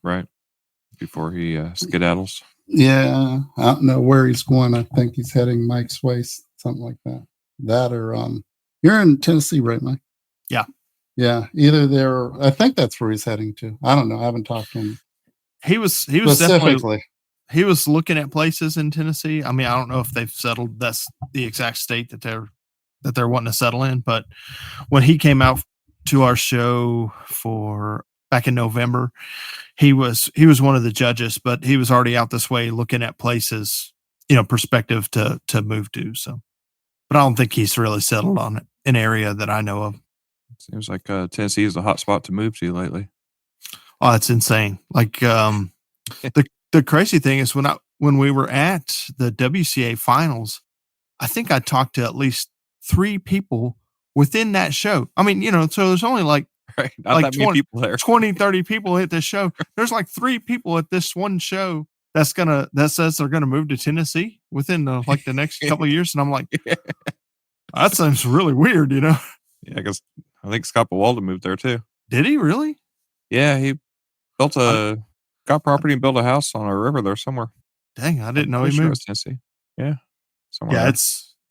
[SPEAKER 3] Right. Before he skedaddles.
[SPEAKER 2] Yeah. I don't know where he's going. I think he's heading Mike's way, something like that. That or you're in Tennessee, right, Mike?
[SPEAKER 4] Yeah.
[SPEAKER 2] Yeah. Either there or I think that's where he's heading to. I don't know. I haven't talked to him.
[SPEAKER 4] He was specifically. He was looking at places in Tennessee. I mean, I don't know if they've settled. That's the exact state that they're wanting to settle in. But when he came out to our show for back in November, he was one of the judges, but he was already out this way looking at places, perspective to move to. So, but I don't think he's really settled on an area that I know of.
[SPEAKER 3] Seems like Tennessee is a hot spot to move to lately.
[SPEAKER 4] Oh, it's insane. Like the crazy thing is when we were at the WCA finals, I think I talked to at least 3 people within that show. I mean, so there's only not that many people there. 20, 30 people at this show. There's like 3 people at this one show that says they're gonna move to Tennessee within the next couple of years. And I'm like, that sounds really weird, Yeah,
[SPEAKER 3] because I think Scott Bowaldo moved there too.
[SPEAKER 4] Did he really?
[SPEAKER 3] Yeah, he got property and built a house on a river there somewhere.
[SPEAKER 4] Dang, I didn't know he moved.
[SPEAKER 3] Tennessee. Yeah. Somewhere.
[SPEAKER 4] Yeah,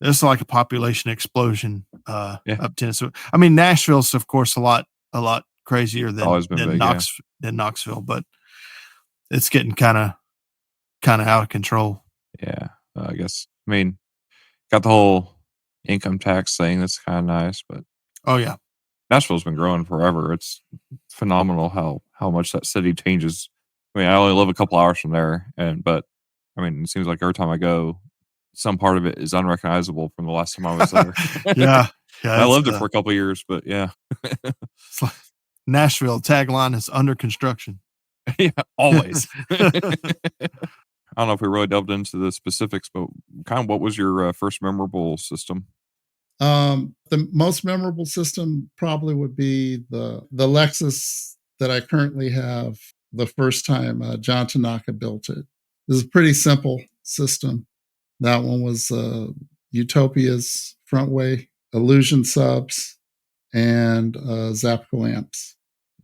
[SPEAKER 4] it's like a population explosion up Tennessee. I mean, Nashville's of course a lot crazier than Knoxville, but it's getting kind of out of control.
[SPEAKER 3] Yeah, I guess. I mean, got the whole income tax thing. That's kind of nice, but
[SPEAKER 4] oh yeah,
[SPEAKER 3] Nashville's been growing forever. It's phenomenal how much that city changes. I mean, I only live a couple hours from there, but I mean, it seems like every time I go, some part of it is unrecognizable from the last time I was there.
[SPEAKER 4] Yeah,
[SPEAKER 3] I lived there for a couple of years, but yeah.
[SPEAKER 4] Like Nashville tagline is under construction.
[SPEAKER 3] Yeah, always. I don't know if we really delved into the specifics, but kind of what was your first memorable system?
[SPEAKER 2] The most memorable system probably would be the Lexus that I currently have. The first time John Tanaka built it. It was a pretty simple system. That one was Utopia's Frontway, Illusion subs, and Zapco amps.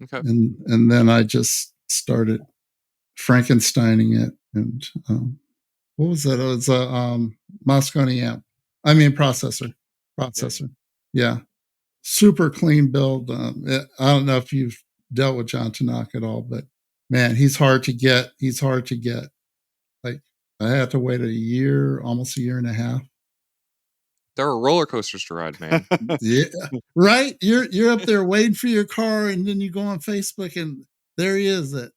[SPEAKER 3] Okay.
[SPEAKER 2] And then I just started Frankensteining it. And what was that? It was a Moscone amp. I mean processor. Yeah. Super clean build. I don't know if you've dealt with John Tanaka at all, but man, he's hard to get. Like I had to wait almost a year and a half.
[SPEAKER 3] There are roller coasters to ride, man.
[SPEAKER 2] Yeah, right. You're up there waiting for your car, and then you go on Facebook, and there he is at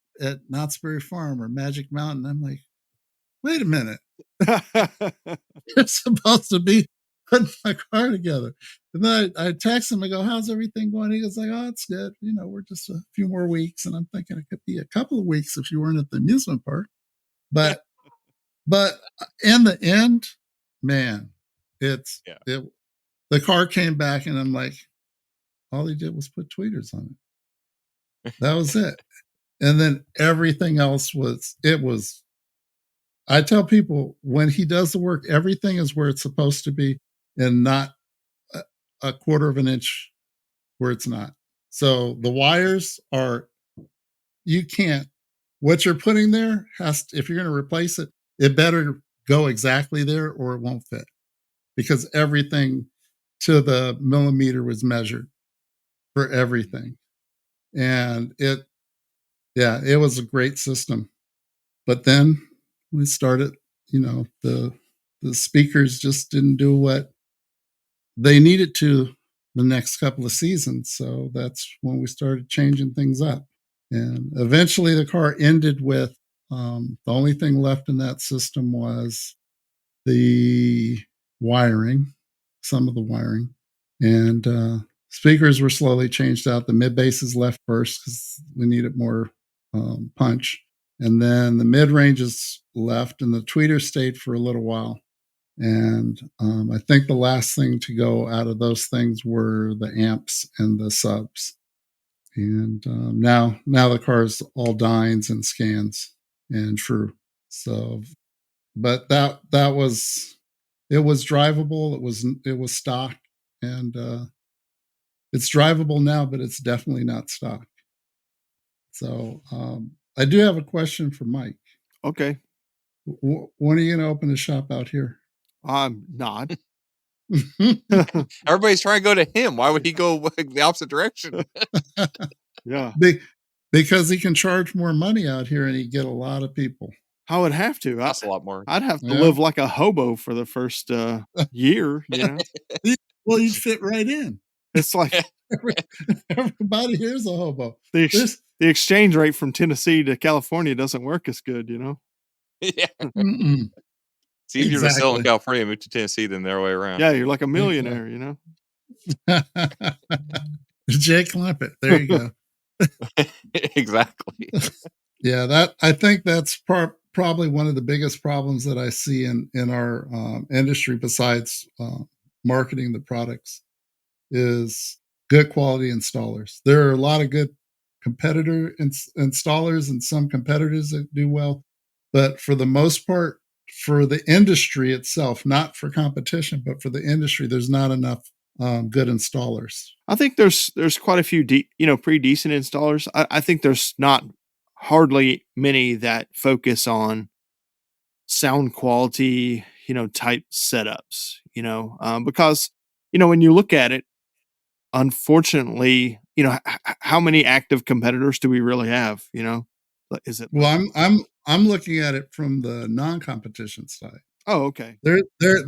[SPEAKER 2] Knott's Berry Farm or Magic Mountain. I'm like, wait a minute, you're supposed to be putting my car together. And then I text him. I go, "How's everything going?" He goes like, "Oh, it's good. We're just a few more weeks." And I'm thinking it could be a couple of weeks if you weren't at the amusement park. But in the end, man. The car came back and I'm like, all he did was put tweeters on it. That was it. And then everything else I tell people when he does the work, everything is where it's supposed to be and not a quarter of an inch where it's not. So the wires what you're putting there if you're going to replace it, it better go exactly there or it won't fit. Because everything to the millimeter was measured for everything. And it was a great system. But then we started, the speakers just didn't do what they needed to the next couple of seasons. So that's when we started changing things up. And eventually the car ended with, the only thing left in that system was the some of the wiring, and speakers were slowly changed out. The mid basses left first because we needed more punch, and then the mid ranges left, and the tweeters stayed for a little while. And I think the last thing to go out of those things were the amps and the subs. And now the car's all dines and scans and true. So, but that was. It was drivable. It was stock, and it's drivable now, but it's definitely not stock. So I do have a question for Mike.
[SPEAKER 4] Okay.
[SPEAKER 2] When are you going to open a shop out here?
[SPEAKER 4] I'm not.
[SPEAKER 3] Everybody's trying to go to him. Why would he go the opposite direction?
[SPEAKER 4] Yeah.
[SPEAKER 2] Because he can charge more money out here, and he get a lot of people.
[SPEAKER 4] I would have to.
[SPEAKER 3] That's a lot more.
[SPEAKER 4] I'd have to live like a hobo for the first year,
[SPEAKER 2] Well, you'd fit right in.
[SPEAKER 4] It's like
[SPEAKER 2] everybody here's a hobo.
[SPEAKER 4] The exchange rate from Tennessee to California doesn't work as good,
[SPEAKER 3] Yeah.
[SPEAKER 2] Mm-mm.
[SPEAKER 3] It's easier to sell in California and move to Tennessee than the other way around.
[SPEAKER 4] Yeah, you're like a millionaire,
[SPEAKER 2] Jay Clampett. There you go.
[SPEAKER 3] Exactly.
[SPEAKER 2] Yeah, I think that's probably one of the biggest problems that I see in our industry, besides marketing the products, is good quality installers. There are a lot of good competitor installers and some competitors that do well, but for the most part, for the industry itself, not for competition, but for the industry, there's not enough good installers.
[SPEAKER 4] I think there's quite a few pretty decent installers. I think there's not hardly many that focus on sound quality, type setups, because, when you look at it, unfortunately, how many active competitors do we really have? Is it?
[SPEAKER 2] Well, I'm looking at it from the non-competition side.
[SPEAKER 4] Oh, okay.
[SPEAKER 2] There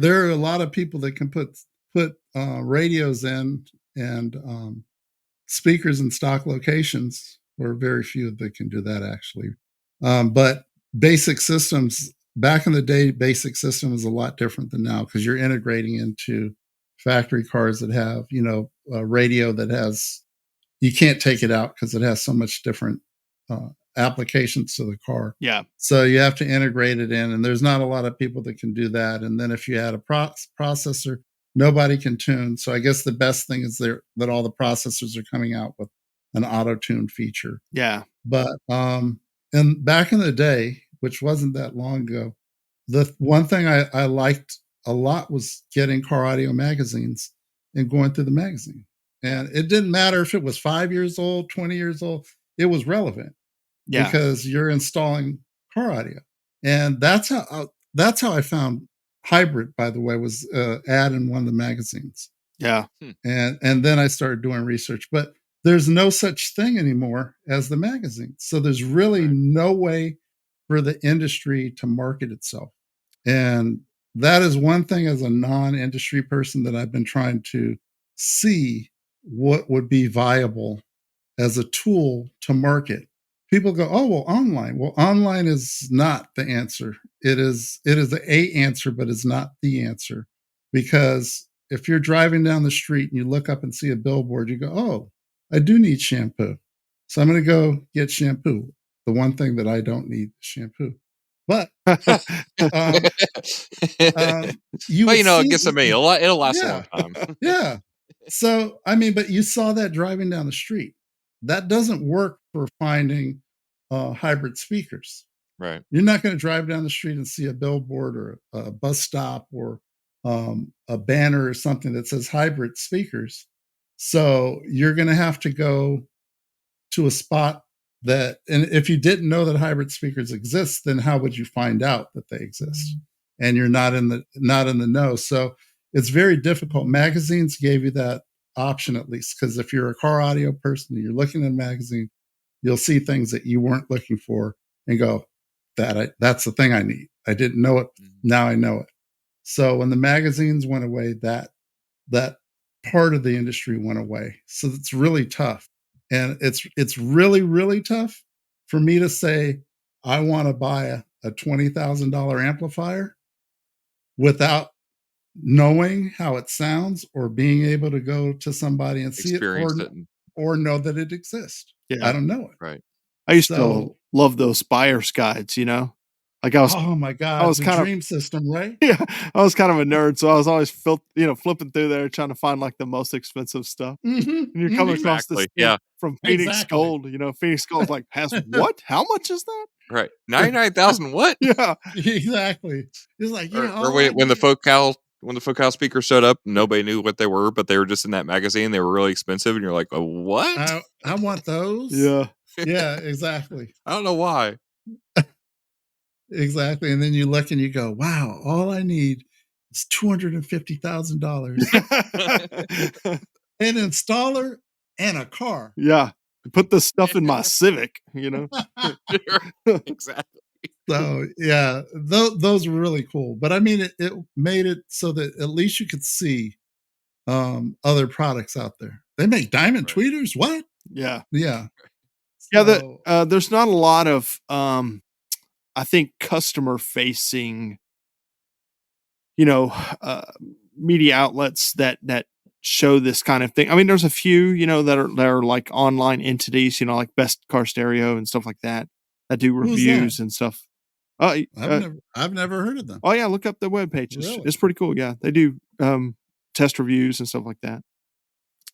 [SPEAKER 2] are a lot of people that can put radios in and speakers in stock locations, or very few that can do that actually. But basic systems, back in the day, basic system is a lot different than now, because you're integrating into factory cars that have, a radio that has, you can't take it out because it has so much different applications to the car.
[SPEAKER 4] Yeah.
[SPEAKER 2] So you have to integrate it in, and there's not a lot of people that can do that. And then if you add a processor, nobody can tune. So I guess the best thing is that all the processors are coming out with an auto tune feature.
[SPEAKER 4] Yeah.
[SPEAKER 2] But and back in the day, which wasn't that long ago, the one thing I liked a lot was getting car audio magazines and going through the magazine. And it didn't matter if it was 5 years old, 20 years old, it was relevant because you're installing car audio. And that's how I found Hybrid, by the way, was ad in one of the magazines.
[SPEAKER 4] Yeah.
[SPEAKER 2] And then I started doing research. But there's no such thing anymore as the magazine. So there's really no way for the industry to market itself. And that is one thing as a non-industry person that I've been trying to see what would be viable as a tool to market. People go, oh, well, online. Well, online is not the answer. It is a answer, but it's not the answer. Because if you're driving down the street and you look up and see a billboard, you go, oh, I do need shampoo. So I'm going to go get shampoo. The one thing that I don't need is shampoo. But
[SPEAKER 3] it gets to me. It'll last a long time.
[SPEAKER 2] Yeah. So, I mean, but you saw that driving down the street. That doesn't work for finding hybrid speakers.
[SPEAKER 3] Right.
[SPEAKER 2] You're not going to drive down the street and see a billboard or a bus stop or a banner or something that says hybrid speakers. So you're going to have to go to a spot that, and if you didn't know that hybrid speakers exist, then how would you find out that they exist? And you're not in the know. So it's very difficult. Magazines gave you that option, at least, because if you're a car audio person and you're looking at a magazine, you'll see things that you weren't looking for and go, that's the thing I need. I didn't know it. Now I know it. So when the magazines went away, that part of the industry went away. So it's really tough. And it's really, really tough for me to say, I want to buy a $20,000 amplifier without knowing how it sounds or being able to go to somebody and see it or know that it exists.
[SPEAKER 4] Yeah.
[SPEAKER 2] I don't know it.
[SPEAKER 3] Right.
[SPEAKER 4] I used to love those buyer's guides, Like
[SPEAKER 2] oh my God, I was kind of dream system, right?
[SPEAKER 4] Yeah, I was kind of a nerd, so I was always flipping through there trying to find like the most expensive stuff.
[SPEAKER 2] Mm-hmm.
[SPEAKER 4] And you're coming across this from Phoenix Gold. Phoenix Gold like has what? How much is that?
[SPEAKER 3] Right, 99,000. What?
[SPEAKER 2] Yeah, exactly. It's like
[SPEAKER 3] when the Focal speaker showed up, nobody knew what they were, but they were just in that magazine. They were really expensive, and you're like, oh, what?
[SPEAKER 2] I want those.
[SPEAKER 4] Yeah,
[SPEAKER 2] yeah, exactly.
[SPEAKER 3] I don't know why.
[SPEAKER 2] Exactly. And then you look and you go, wow, all I need is $250,000. An installer and a car.
[SPEAKER 4] Yeah. Put the stuff in my Civic,
[SPEAKER 3] Exactly.
[SPEAKER 2] So, yeah, those were really cool. But I mean, it made it so that at least you could see other products out there. They make diamond tweeters. What?
[SPEAKER 4] Yeah.
[SPEAKER 2] Yeah.
[SPEAKER 4] So, yeah. There's not a lot of, I think, customer facing, media outlets that show this kind of thing. I mean, there's a few, that are like online entities, like Best Car Stereo and stuff like that do reviews and stuff.
[SPEAKER 2] I've never heard of them.
[SPEAKER 4] Oh yeah, look up their webpage.
[SPEAKER 2] Really?
[SPEAKER 4] It's pretty cool. Yeah, they do test reviews and stuff like that.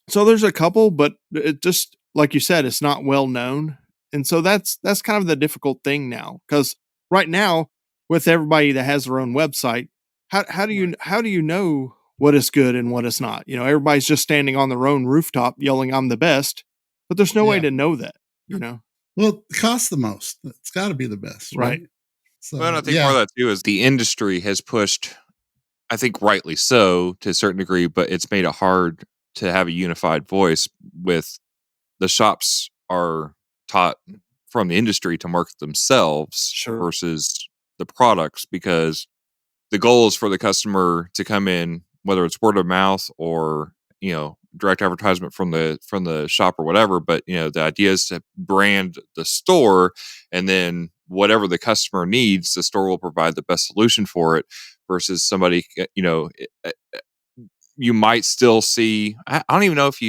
[SPEAKER 4] So there's a couple, but it just like you said, it's not well known, and so that's kind of the difficult thing now. Because right now, with everybody that has their own website, how do you know what is good and what is not? Everybody's just standing on their own rooftop yelling, "I'm the best," but there's no way to know that.
[SPEAKER 2] Well, it costs the most. It's got to be the best, right?
[SPEAKER 3] So, well, I think part of that too is the industry has pushed, I think rightly so to a certain degree, but it's made it hard to have a unified voice. With the shops are taught from the industry to market themselves versus the products, because the goal is for the customer to come in, whether it's word of mouth or direct advertisement from the shop or whatever, but the idea is to brand the store, and then whatever the customer needs, the store will provide the best solution for it, versus somebody, you might still see, I don't even know if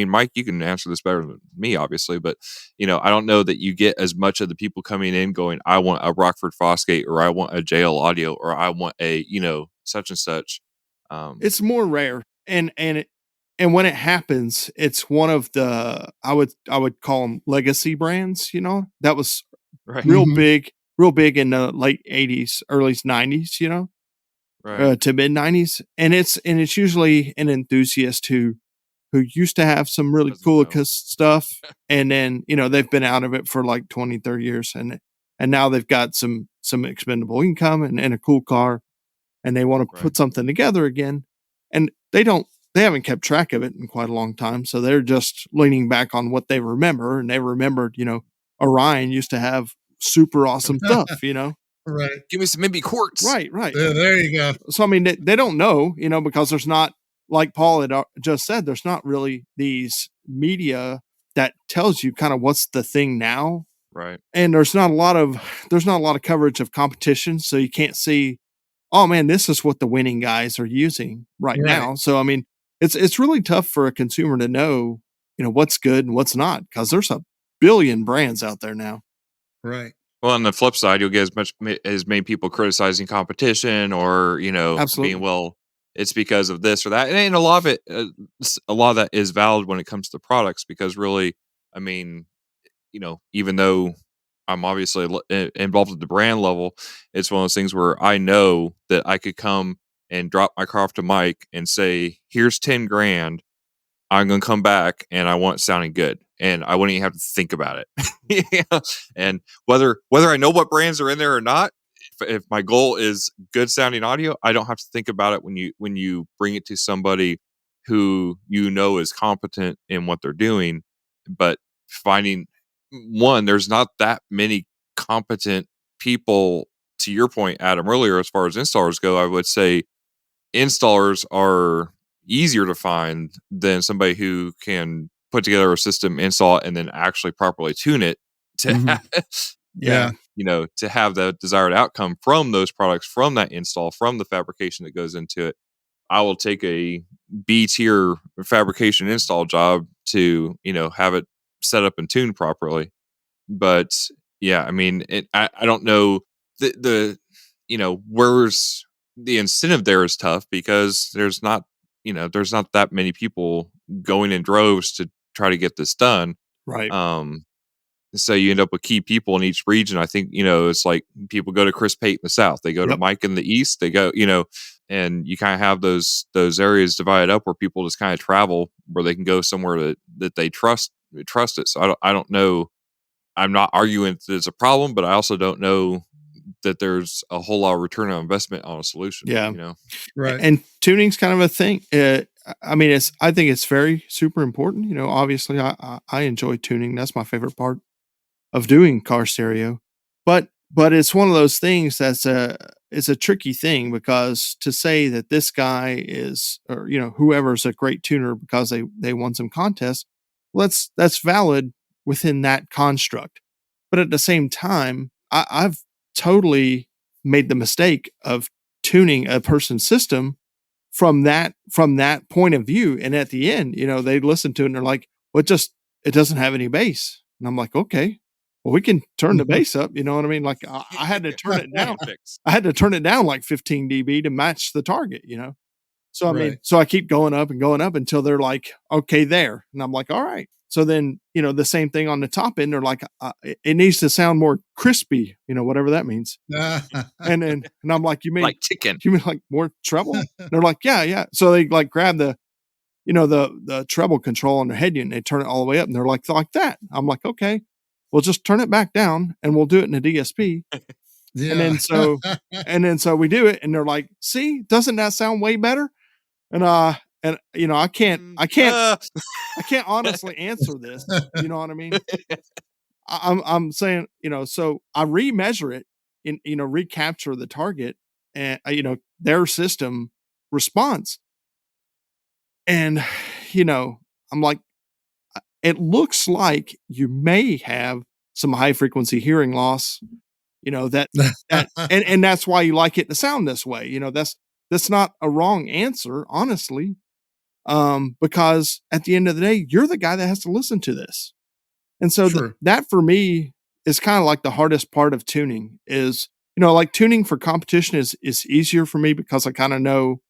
[SPEAKER 3] Mike, you can answer this better than me, obviously, but I don't know that you get as much of the people coming in going, I want a Rockford Fosgate, or I want a JL Audio, or I want a, such and such.
[SPEAKER 4] It's more rare, and when it happens, it's one of the I would call them legacy brands. That was
[SPEAKER 3] right,
[SPEAKER 4] real
[SPEAKER 2] Mhm.
[SPEAKER 4] big in the late '80s, early '90s.
[SPEAKER 3] right,
[SPEAKER 4] To mid '90s, and it's usually an enthusiast who used to have some really
[SPEAKER 3] Doesn't
[SPEAKER 4] cool
[SPEAKER 3] know.
[SPEAKER 4] stuff, and then they've been out of it for like 20, 30 years, and now they've got some expendable income and a cool car, and they want to
[SPEAKER 3] Right.
[SPEAKER 4] put something together again, and they haven't kept track of it in quite a long time, so they're just leaning back on what they remember, and they remembered Orion used to have super awesome stuff.
[SPEAKER 2] Right.
[SPEAKER 3] Give me some MB quartz.
[SPEAKER 4] Right.
[SPEAKER 2] Yeah, there you go.
[SPEAKER 4] So I mean, they don't know, because there's not, like Paul had just said, there's not really these media that tells you kind of what's the thing now,
[SPEAKER 3] Right.
[SPEAKER 4] and there's not a lot of coverage of competition, so you can't see, oh man, this is what the winning guys are using right now. So I mean, it's really tough for a consumer to know, what's good and what's not, because there's a billion brands out there now.
[SPEAKER 2] Right.
[SPEAKER 3] Well, on the flip side, you'll get as many people criticizing competition, or
[SPEAKER 4] Absolutely.
[SPEAKER 3] being, well, it's because of this or that, and a lot of it, a lot of that is valid when it comes to products, because really, I mean, even though I'm obviously involved at the brand level, it's one of those things where I know that I could come and drop my car off to Mike and say, "Here's 10 grand. I'm going to come back and I want it sounding good." And I wouldn't even have to think about it. Yeah. And whether I know what brands are in there or not, if my goal is good sounding audio, I don't have to think about it when you bring it to somebody who is competent in what they're doing. But finding one, there's not that many competent people, to your point, Adam, earlier, as far as installers go. I would say installers are easier to find than somebody who can put together a system, install it, and then actually properly tune it to
[SPEAKER 2] Mhm.
[SPEAKER 3] have,
[SPEAKER 2] Yeah.
[SPEAKER 3] to have the desired outcome from those products, from that install, from the fabrication that goes into it. I will take a B tier fabrication install job to, have it set up and tuned properly. But yeah, I mean, I don't know where's the incentive there is tough, because there's not that many people going in droves to try to get this done.
[SPEAKER 4] Right.
[SPEAKER 3] So you end up with key people in each region. I think, it's like people go to Chris Pate in the South, they go to
[SPEAKER 4] Yep.
[SPEAKER 3] Mike in the East, they go, and you kind of have those areas divided up where people just kind of travel, where they can go somewhere that they trust it. So I don't know. I'm not arguing that it's a problem, but I also don't know that there's a whole lot of return on investment on a solution.
[SPEAKER 4] Yeah.
[SPEAKER 2] Right.
[SPEAKER 4] And tuning's kind of a thing. I mean, I think it's very super important. Obviously, I enjoy tuning. That's my favorite part of doing car stereo. But it's one of those things that's it's a tricky thing, because to say that this guy is, or whoever's a great tuner because they won some contest, well, that's valid within that construct. But at the same time, I've totally made the mistake of tuning a person's system from that point of view, and at the end, they listen to it and they're like, well, it doesn't have any bass. And I'm like, okay, well, we can turn the bass up. You know what I mean? Like I had to turn it down. I had to turn it down like 15 dB to match the target, So I mean,
[SPEAKER 2] Right.
[SPEAKER 4] so I keep going up until they're like, okay, there. And I'm like, all right. So then, the same thing on the top end, they're like, it needs to sound more crispy, whatever that means. And I'm like, you mean
[SPEAKER 3] Like chicken.
[SPEAKER 4] you mean like more treble? They're like, yeah. So they like grab the, the treble control on their head unit and they turn it all the way up, and they're like that. I'm like, okay, we'll just turn it back down and we'll do it in a DSP.
[SPEAKER 2] Yeah.
[SPEAKER 4] And then so we do it, and they're like, see, doesn't that sound way better? And I can't honestly answer this. You know what I mean? I'm saying, so I remeasure it and, recapture the target and, their system response. And, I'm like, it looks like you may have some high frequency hearing loss, that and that's why you like it to sound this way. That's not a wrong answer, honestly. Because at the end of the day, you're the guy that has to listen to this. And so
[SPEAKER 2] Sure.
[SPEAKER 4] that for me is kind of like the hardest part of tuning is, like tuning for competition is easier for me because I kind of know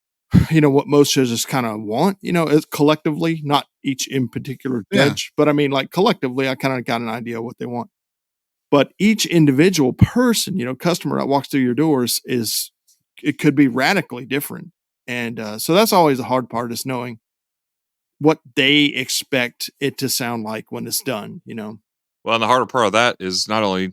[SPEAKER 4] what most judges kind of want, is collectively, not each in particular judge, but I mean, like collectively, I kind of got an idea of what they want. But each individual person, customer that walks through your doors it could be radically different. And so that's always the hard part, is knowing what they expect it to sound like when it's done,
[SPEAKER 3] Well, and the harder part of that is not only,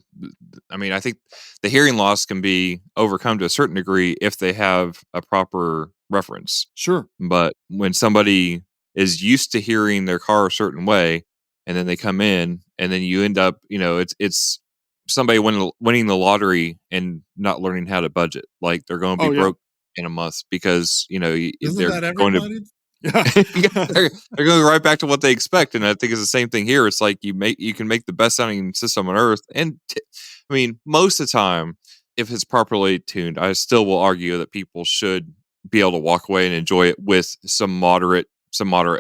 [SPEAKER 3] I think the hearing loss can be overcome to a certain degree if they have a proper reference.
[SPEAKER 4] Sure.
[SPEAKER 3] But when somebody is used to hearing their car a certain way, and then they come in, and then you end up, it's somebody winning the lottery and not learning how to budget. Like they're going to be broke in a month because,
[SPEAKER 2] Isn't
[SPEAKER 3] they're
[SPEAKER 2] that
[SPEAKER 3] going to.
[SPEAKER 2] everybody?
[SPEAKER 3] they're going right back to what they expect, and I think it's the same thing here. It's like you can make the best sounding system on earth, and most of the time, if it's properly tuned, I still will argue that people should be able to walk away and enjoy it with some moderate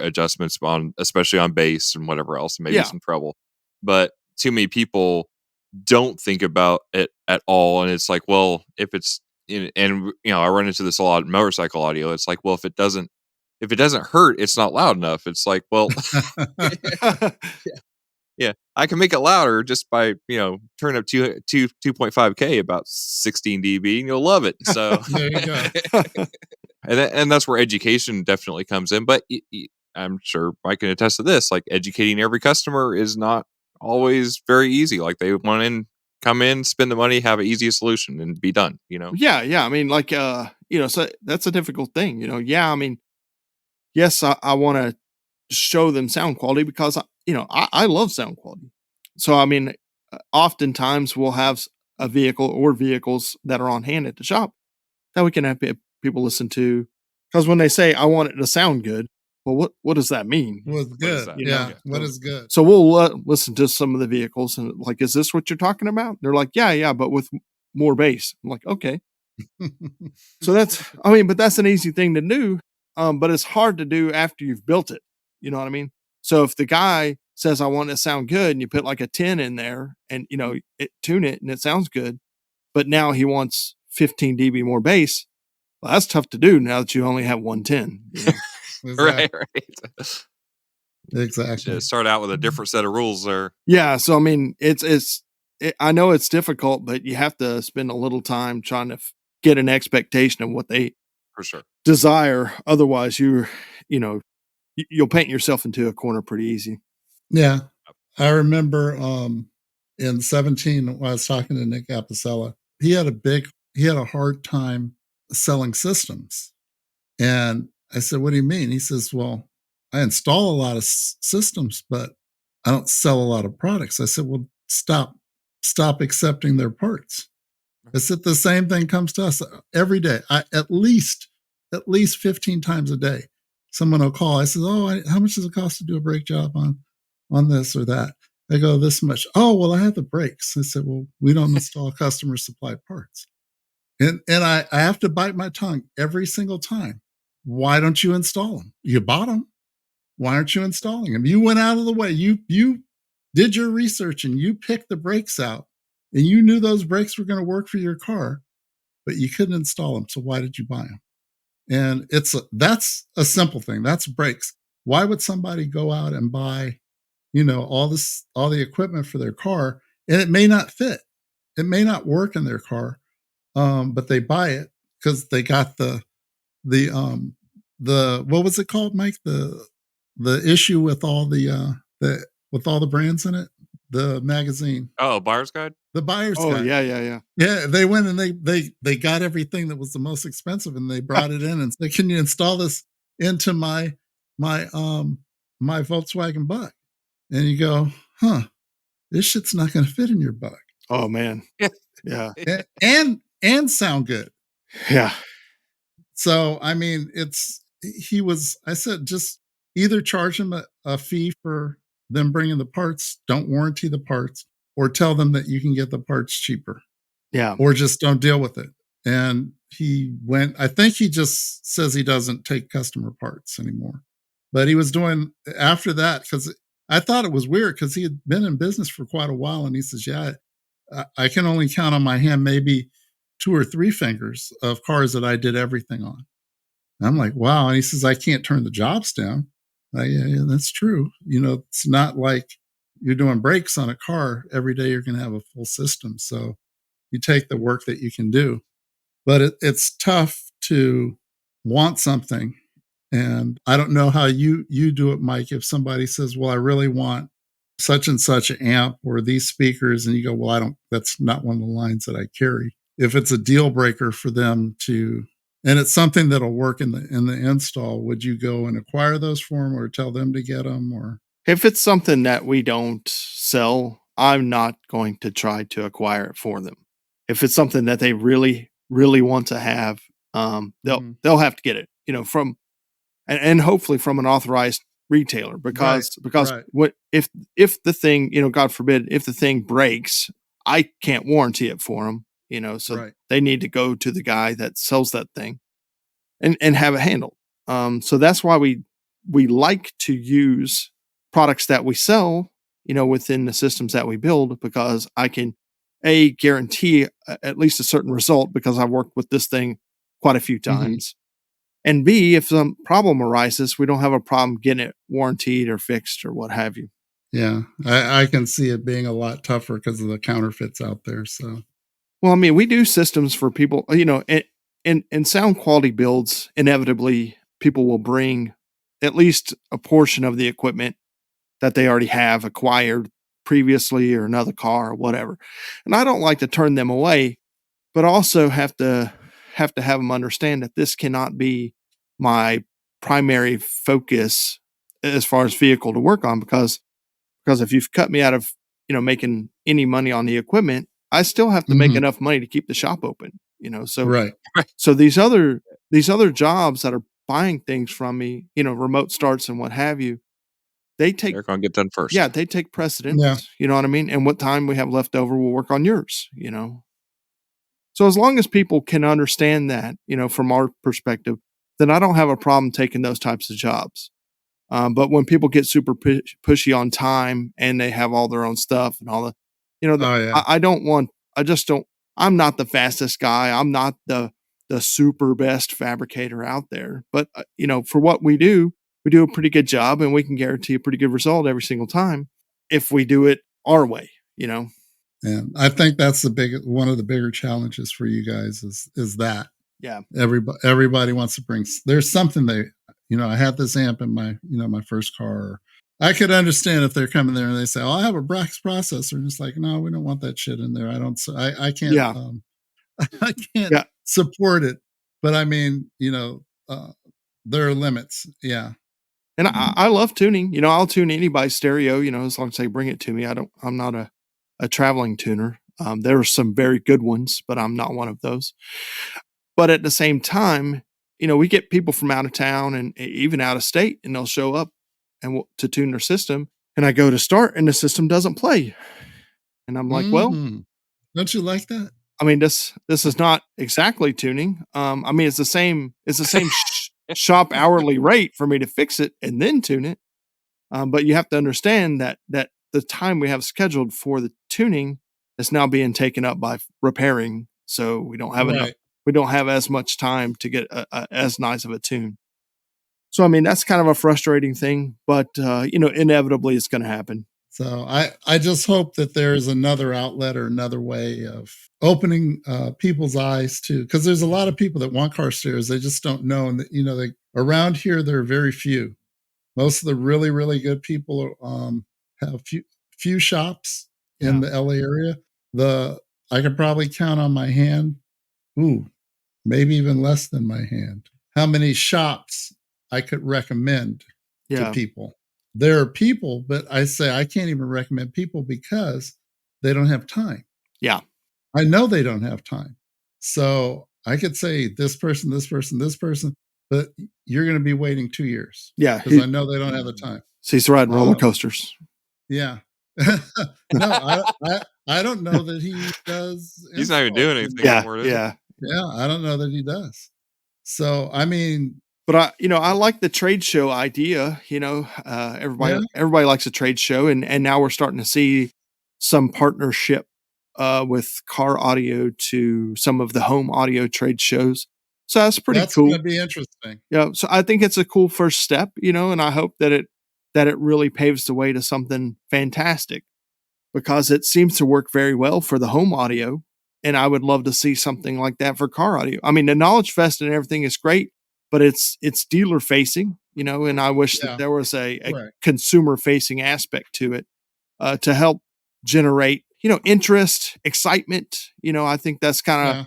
[SPEAKER 3] adjustments especially on bass and whatever else, and maybe some treble. But too many people don't think about it at all, and it's like, well, if it's I run into this a lot in motorcycle audio. It's like, well, if it doesn't hurt, it's not loud enough. It's like, well, yeah, I can make it louder just by, turn up 2.5K about 16 dB, and you'll love it. So
[SPEAKER 2] there you go.
[SPEAKER 3] and that's where education definitely comes in. But I'm sure Mike can attest to this. Like, educating every customer is not always very easy. Like, they want come in, spend the money, have an easy solution, and be done.
[SPEAKER 4] Yeah. I mean, like, so that's a difficult thing. Yeah. I mean, yes, I want to show them sound quality because, I love sound quality. So, I mean, oftentimes we'll have a vehicle or vehicles that are on hand at the shop that we can have people listen to. Because when they say, I want it to sound good, well, what does that mean?
[SPEAKER 2] What's good? What is good?
[SPEAKER 4] So we'll listen to some of the vehicles and like, is this what you're talking about? They're like, yeah, but with more bass. I'm like, okay. So but that's an easy thing to do. But it's hard to do after you've built it. You know what I mean? So if the guy says, I want it to sound good, and you put like a 10 in there and, tune it and it sounds good, but now he wants 15 dB more bass. Well, that's tough to do now that you only have 110.
[SPEAKER 3] Right.
[SPEAKER 2] Exactly.
[SPEAKER 3] Should start out with a different set of rules there.
[SPEAKER 4] Yeah. So, I mean, I know it's difficult, but you have to spend a little time trying to get an expectation of what they
[SPEAKER 3] for sure
[SPEAKER 4] desire. Otherwise, you'll paint yourself into a corner pretty easy.
[SPEAKER 2] Yeah. I remember in 17 when I was talking to Nick Apicella, he had a hard time selling systems. And I said, what do you mean? He says, well, I install a lot of systems, but I don't sell a lot of products. I said, well, stop accepting their parts. I said, the same thing comes to us every day. At least 15 times a day, someone will call. I said, how much does it cost to do a brake job on this or that? They go, this much. Oh, well, I have the brakes. I said, well, we don't install customer supplied parts. And I have to bite my tongue every single time. Why don't you install them? You bought them. Why aren't you installing them? You went out of the way. You did your research and you picked the brakes out and you knew those brakes were going to work for your car, but you couldn't install them. So why did you buy them? And that's a simple thing. That's brakes. Why would somebody go out and buy, all the equipment for their car, and it may not fit, it may not work in their car, but they buy it because they got the what was it called, Mike? The issue with all with all the brands in it, the magazine.
[SPEAKER 3] Oh, Buyer's Guide.
[SPEAKER 2] The Buyer's
[SPEAKER 4] Guide. Oh,
[SPEAKER 2] yeah. Yeah, they went and they got everything that was the most expensive, and they brought it in and said, "Can you install this into my Volkswagen Bug?" And you go, "Huh, this shit's not going to fit in your Bug."
[SPEAKER 4] Oh man, yeah,
[SPEAKER 2] and sound good.
[SPEAKER 4] Yeah.
[SPEAKER 2] So I mean, I said, just either charge them a fee for them bringing the parts, don't warranty the parts, or tell them that you can get the parts cheaper.
[SPEAKER 4] Yeah.
[SPEAKER 2] Or just don't deal with it. And I think he just says he doesn't take customer parts anymore. But he was doing after that, because I thought it was weird because he had been in business for quite a while. And he says, yeah, I can only count on my hand maybe 2 or 3 fingers of cars that I did everything on. And I'm like, wow. And he says, I can't turn the jobs down. Yeah, that's true. It's not like you're doing brakes on a car every day. You're going to have a full system. So you take the work that you can do, but it's tough to want something. And I don't know how you do it, Mike. If somebody says, well, I really want such and such amp or these speakers, and you go, well, that's not one of the lines that I carry. If it's a deal breaker for them and it's something that'll work in the install, would you go and acquire those for them or tell them to get them? Or
[SPEAKER 4] if it's something that we don't sell, I'm not going to try to acquire it for them. If it's something that they really, really want to have, they'll have to get it, from and hopefully from an authorized retailer, because what if the thing, God forbid, if the thing breaks, I can't warranty it for them, so they need to go to the guy that sells that thing and have it handled. So that's why we like to use products that we sell, within the systems that we build, because I can guarantee at least a certain result because I've worked with this thing quite a few times. And B, if some problem arises, we don't have a problem getting it warranted or fixed or what have you.
[SPEAKER 2] Yeah, I can see it being a lot tougher because of the counterfeits out there. So,
[SPEAKER 4] well, I mean, we do systems for people, and sound quality builds, inevitably, people will bring at least a portion of the equipment that they already have acquired previously or another car or whatever. And I don't like to turn them away, but also have to have them understand that this cannot be my primary focus as far as vehicle to work on, because if you've cut me out of, making any money on the equipment, I still have to make enough money to keep the shop open, so so these other jobs that are buying things from me, remote starts and what have you, they're
[SPEAKER 3] going to get done first.
[SPEAKER 4] Yeah, they take precedence. Yeah. You know what I mean? And what time we have left over, we'll work on yours, So as long as people can understand that, from our perspective, then I don't have a problem taking those types of jobs. But when people get super pushy on time and they have all their own stuff and all the, I'm not the fastest guy. I'm not the super best fabricator out there. But, for what we do a pretty good job, and we can guarantee a pretty good result every single time if we do it our way,
[SPEAKER 2] And I think that's one of the bigger challenges for you guys is that.
[SPEAKER 4] Yeah.
[SPEAKER 2] Everybody wants to bring, there's something I had this amp in my, my first car. I could understand if they're coming there and they say, oh, I have a Brax processor. And it's like, no, we don't want that shit in there. I can't, I can't support it. But I mean, there are limits. Yeah.
[SPEAKER 4] And I love tuning, I'll tune anybody's stereo, as long as they bring it to me. I'm not a traveling tuner. There are some very good ones, but I'm not one of those. But at the same time, we get people from out of town and even out of state, and they'll show up and to tune their system. And I go to start, and the system doesn't play. And I'm like, well,
[SPEAKER 2] don't you like that?
[SPEAKER 4] I mean, this is not exactly tuning. I mean, it's the same shop hourly rate for me to fix it and then tune it. But you have to understand that the time we have scheduled for the tuning is now being taken up by repairing. So we don't have enough. We don't have as much time to get as nice of a tune. So, I mean, that's kind of a frustrating thing, but, inevitably it's going to happen.
[SPEAKER 2] So I just hope that there's another outlet or another way of opening people's eyes to, because there's a lot of people that want car stereos. They just don't know. And, they around here, there are very few. Most of the really, really good people have few shops in the LA area. I could probably count on my hand. Maybe even less than my hand. How many shops I could recommend to people? There are people, but I say I can't even recommend people because they don't have time.
[SPEAKER 4] Yeah.
[SPEAKER 2] I know they don't have time. So I could say this person, this person, this person, but you're going to be waiting 2 years.
[SPEAKER 4] Yeah.
[SPEAKER 2] Because I know they don't have the time.
[SPEAKER 4] So he's riding roller coasters.
[SPEAKER 2] Yeah. No, I don't know that he does.
[SPEAKER 3] He's not even doing anything anymore.
[SPEAKER 2] Yeah, I don't know that he does. So, I mean,
[SPEAKER 4] but I like the trade show idea. Everybody likes a trade show, and now we're starting to see some partnership with Car Audio to some of the home audio trade shows. So that's pretty
[SPEAKER 2] That's
[SPEAKER 4] cool.
[SPEAKER 2] going to be interesting.
[SPEAKER 4] Yeah. So I think it's a cool first step, and I hope that it really paves the way to something fantastic, because it seems to work very well for the home audio. And I would love to see something like that for car audio. I mean, the Knowledge Fest and everything is great, but it's dealer facing, and I wish that
[SPEAKER 2] Yeah.
[SPEAKER 4] there was a
[SPEAKER 2] Right.
[SPEAKER 4] consumer facing aspect to it, to help generate, interest, excitement. I think that's kind of,
[SPEAKER 2] Yeah.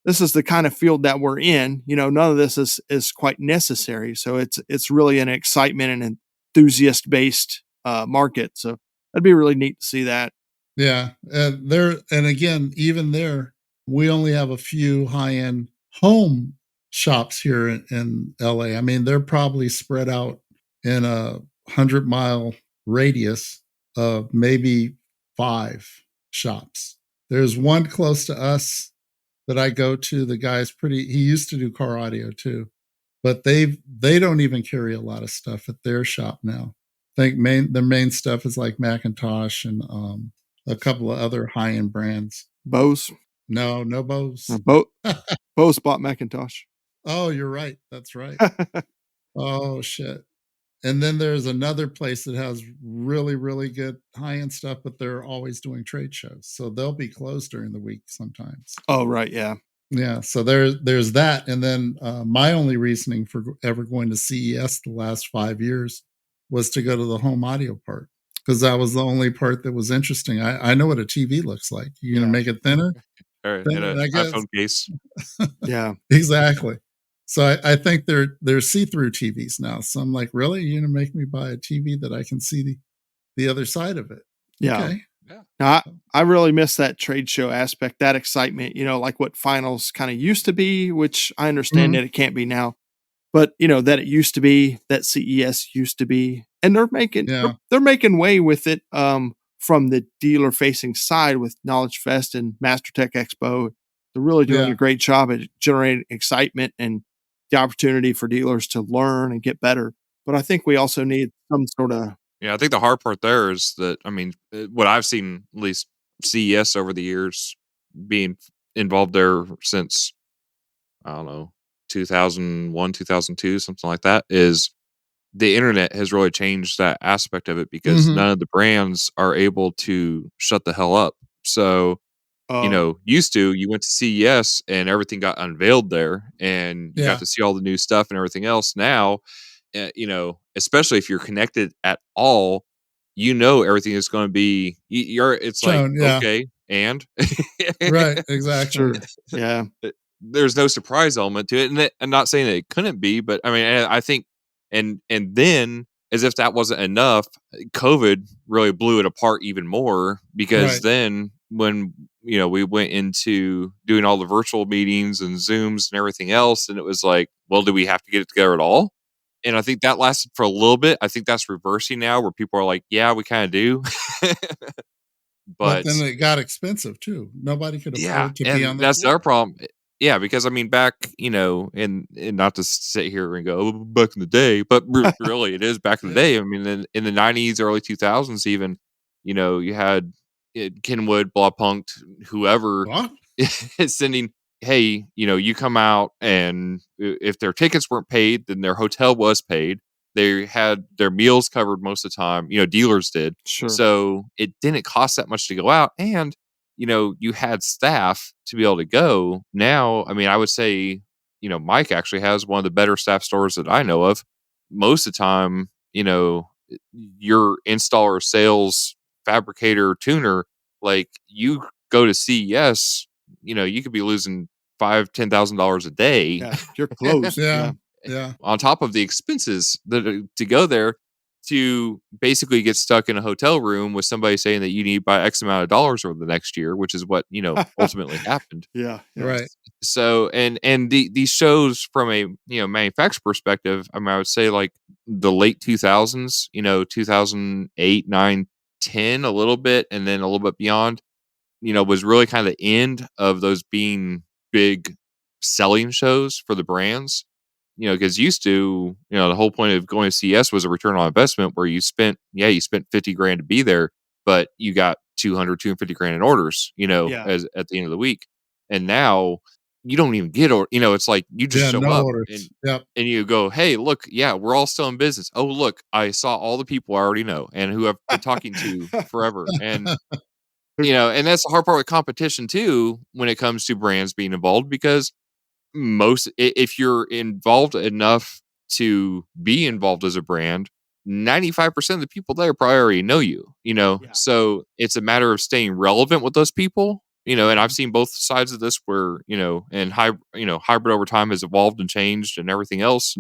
[SPEAKER 4] this is the kind of field that we're in. None of this is quite necessary. So it's really an excitement and enthusiast based market. So that'd be really neat to see that.
[SPEAKER 2] Yeah. And again, even there, we only have a few high-end home shops here in LA. I mean, they're probably spread out in a 100-mile radius of maybe 5 shops. There's one close to us that I go to. The guy's he used to do car audio too, but they don't even carry a lot of stuff at their shop now. I think their main stuff is like Macintosh and a couple of other high-end brands.
[SPEAKER 4] Bose.
[SPEAKER 2] No Bose.
[SPEAKER 4] Bose bought Macintosh.
[SPEAKER 2] Oh, you're right. That's right. Oh, shit. And then there's another place that has really, really good high-end stuff, but they're always doing trade shows. So they'll be closed during the week sometimes.
[SPEAKER 4] Oh, right. Yeah.
[SPEAKER 2] Yeah. So there's that. And then my only reasoning for ever going to CES the last 5 years was to go to the home audio part, because that was the only part that was interesting. I know what a TV looks like. You're going to make it thinner?
[SPEAKER 3] Or in an iPhone case.
[SPEAKER 4] Yeah.
[SPEAKER 2] Exactly. So I think they're see-through TVs now. So I'm like, really? You're going to make me buy a TV that I can see the other side of it?
[SPEAKER 4] Yeah.
[SPEAKER 2] Okay.
[SPEAKER 3] Yeah.
[SPEAKER 4] Now, I really miss that trade show aspect, that excitement, like what finals kind of used to be, which I understand that it can't be now, but that it used to be, that CES used to be, and they're making way with it, from the dealer facing side with Knowledge Fest and MasterTech Expo. They're really doing a great job at generating excitement and the opportunity for dealers to learn and get better. But I think we also need some sort of,
[SPEAKER 3] Yeah, I think the hard part there is that, I mean, what I've seen, at least CES over the years, being involved there since, I don't know, 2001, 2002, something like that, is the internet has really changed that aspect of it, because none of the brands are able to shut the hell up. So, used to, you went to CES and everything got unveiled there and you got to see all the new stuff and everything else. Now, especially if you're connected at all, everything is going to be, it's
[SPEAKER 2] shown,
[SPEAKER 3] like, okay, and
[SPEAKER 2] right, exactly.
[SPEAKER 4] sure. Yeah.
[SPEAKER 3] There's no surprise element to it. And I'm not saying that it couldn't be, but I mean, I think, and then, as if that wasn't enough, COVID really blew it apart even more, because then when, we went into doing all the virtual meetings and Zooms and everything else, and it was like, well, do we have to get it together at all? And I think that lasted for a little bit. I think that's reversing now, where people are like, yeah, we kind of do.
[SPEAKER 2] But then it got expensive too. Nobody could afford to be on the
[SPEAKER 3] that's
[SPEAKER 2] floor.
[SPEAKER 3] our problem. Yeah, because I mean, back, and not to sit here and go, oh, back in the day, but really it is back in the day. I mean, in the 90s, early 2000s, even, you had Kenwood, Blaupunkt, whoever is sending, hey, you come out, and if their tickets weren't paid, then their hotel was paid. They had their meals covered most of the time, dealers did.
[SPEAKER 4] Sure.
[SPEAKER 3] So it didn't cost that much to go out. And, you had staff to be able to go. Now, I mean, I would say, Mike actually has one of the better staff stores that I know of. Most of the time, your installer, sales, fabricator, tuner, like, you go to CES, you could be losing $5,000-$10,000 a day.
[SPEAKER 4] Yeah, you're close.
[SPEAKER 2] Yeah.
[SPEAKER 3] On top of the expenses that to go there, to basically get stuck in a hotel room with somebody saying that you need to buy X amount of dollars over the next year, which is what, ultimately happened.
[SPEAKER 4] Yeah.
[SPEAKER 2] Right.
[SPEAKER 3] So, and these shows from a, manufacturer perspective, I mean, I would say like the late 2000s, 2008, 9, 10, a little bit, and then a little bit beyond, was really kind of the end of those being big selling shows for the brands. Because used to, the whole point of going to CS was a return on investment, where you spent $50,000 to be there, but you got $250,000 in orders, as at the end of the week. And now, you don't even get, or it's like you just show
[SPEAKER 2] no
[SPEAKER 3] up
[SPEAKER 2] orders. Yep.
[SPEAKER 3] and you go, hey, look, yeah, we're all still in business. Oh, look, I saw all the people I already know and who I've been talking to forever. And and that's the hard part with competition too, when it comes to brands being involved, because if you're involved enough to be involved as a brand, 95% of the people there probably already know you,
[SPEAKER 4] Yeah.
[SPEAKER 3] so it's a matter of staying relevant with those people, and I've seen both sides of this where, and hybrid over time has evolved and changed and everything else.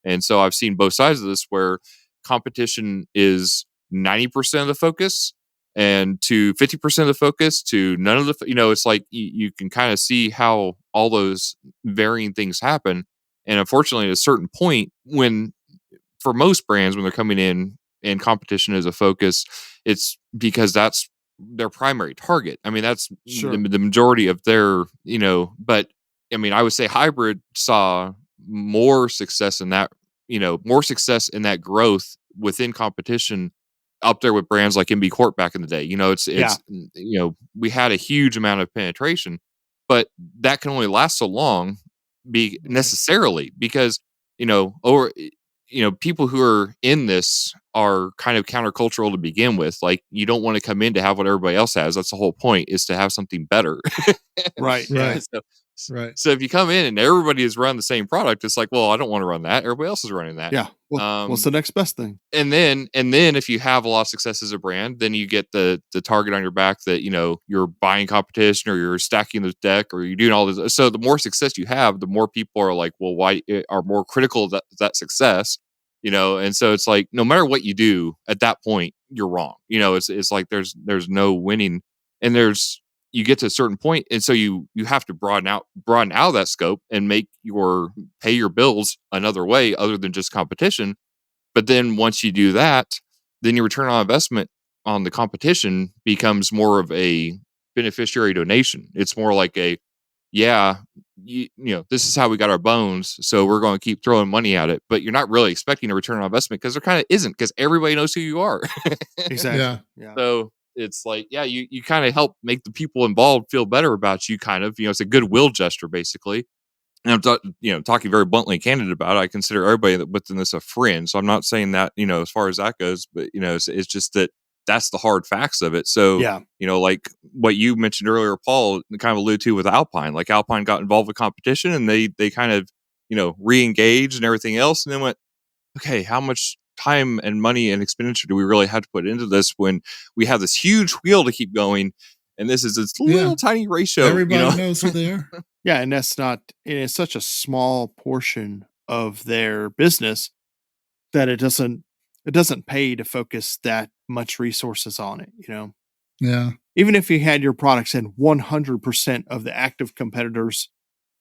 [SPEAKER 3] And so I've seen both sides of this where competition is 90% of the focus and to 50% of the focus to none of the, it's like you can kind of see how all those varying things happen. And unfortunately, at a certain point, when for most brands, when they're coming in and competition is a focus, it's because that's their primary target. I mean, that's
[SPEAKER 4] Sure.
[SPEAKER 3] the majority of their, but I mean, I would say hybrid saw more success in that, more success in that growth within competition up there with brands like MB Corp back in the day. We had a huge amount of penetration, but that can only last so long necessarily because, people who are in this are kind of countercultural to begin with. Like, you don't want to come in to have what everybody else has. That's the whole point, is to have something better.
[SPEAKER 4] Right.
[SPEAKER 2] Right.
[SPEAKER 3] Right. So if you come in and everybody is running the same product, it's like, well, I don't want to run that. Everybody else is running that.
[SPEAKER 4] Yeah. What's the next best thing?
[SPEAKER 3] And then if you have a lot of success as a brand, then you get the target on your back that, you're buying competition or you're stacking the deck or you're doing all this. So the more success you have, the more people are like, well, why are more critical of that success, And so it's like, no matter what you do at that point, you're wrong. It's like, there's no winning, and you get to a certain point, and so you have to broaden out that scope and pay your bills another way other than just competition. But then once you do that, then your return on investment on the competition becomes more of a beneficiary donation. It's more like this is how we got our bones, so we're going to keep throwing money at it. But you're not really expecting a return on investment because there kind of isn't, because everybody knows who you are.
[SPEAKER 4] Exactly.
[SPEAKER 2] Yeah.
[SPEAKER 3] So it's like, you kind of help make the people involved feel better about you, kind of, it's a goodwill gesture, basically. And I'm talking very bluntly and candid about it. I consider everybody within this a friend. So I'm not saying that, as far as that goes, but, it's just that's the hard facts of it. So,
[SPEAKER 4] Yeah.
[SPEAKER 3] Like what you mentioned earlier, Paul, kind of alluded to with Alpine, like Alpine got involved with competition and they kind of, re-engaged and everything else. And then went, okay, how much time and money and expenditure do we really have to put into this when we have this huge wheel to keep going? And this is this little tiny ratio.
[SPEAKER 2] Everybody knows who they are.
[SPEAKER 4] Yeah. And it's such a small portion of their business that it doesn't pay to focus that much resources on it,
[SPEAKER 2] Yeah.
[SPEAKER 4] Even if you had your products in 100% of the active competitors'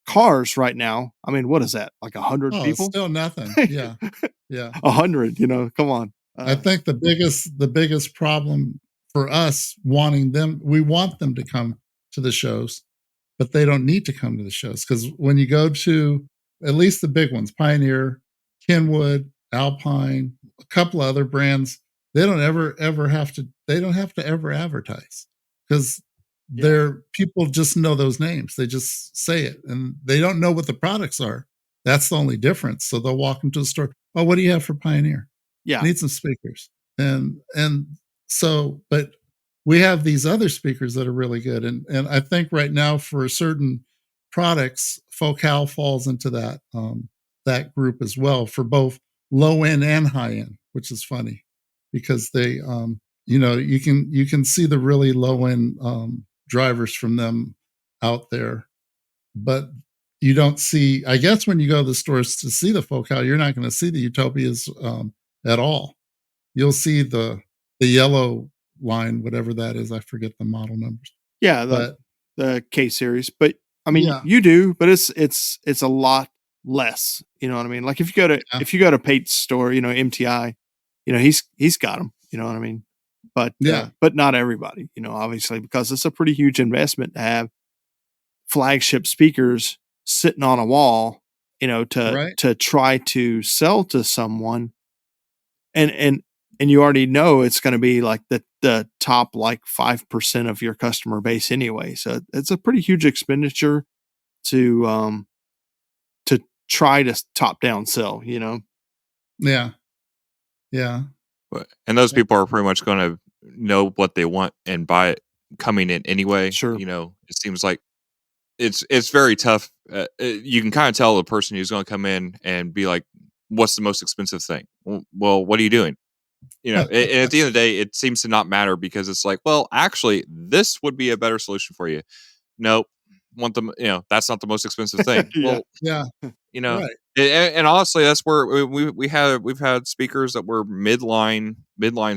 [SPEAKER 4] cars right now, I mean, what is that? Like 100
[SPEAKER 2] Oh,
[SPEAKER 4] people?
[SPEAKER 2] it's still nothing. Yeah. Yeah.
[SPEAKER 4] 100, come on.
[SPEAKER 2] I think the biggest problem for us we want them to come to the shows, but they don't need to come to the shows, because when you go to at least the big ones, Pioneer, Kenwood, Alpine, a couple of other brands, they don't have to ever advertise, because their people just know those names. They just say it, and they don't know what the products are. That's the only difference. So they'll walk into the store. Oh, what do you have for Pioneer?
[SPEAKER 4] Yeah.
[SPEAKER 2] I need some speakers. And so, but we have these other speakers that are really good. And I think right now for certain products, Focal falls into that group as well, for both low end and high end, which is funny because they, you can see the really low end drivers from them out there, but you don't see, I guess when you go to the stores to see the Focal, you're not going to see the Utopias at all. You'll see the yellow line, whatever that is. I forget the model numbers.
[SPEAKER 4] Yeah, the K series. But I mean, you do, but it's a lot less. You know what I mean? Like if you go to Pate's store, MTI, he's got them. You know what I mean? But but not everybody. Obviously, because it's a pretty huge investment to have flagship speakers sitting on a wall, to try to sell to someone, and you already know it's going to be like the top like 5% of your customer base anyway. So it's a pretty huge expenditure to try to top down sell,
[SPEAKER 2] Yeah. Yeah.
[SPEAKER 3] And those people are pretty much going to know what they want and buy it coming in anyway.
[SPEAKER 4] Sure.
[SPEAKER 3] It seems like it's very tough. You can kind of tell the person who's going to come in and be like, what's the most expensive thing? Well, what are you doing? And at the end of the day, it seems to not matter because it's like, well, actually, this would be a better solution for you. Nope. That's not the most expensive thing.
[SPEAKER 4] Yeah.
[SPEAKER 2] Yeah. Right.
[SPEAKER 3] And honestly, that's where we've had speakers that were midline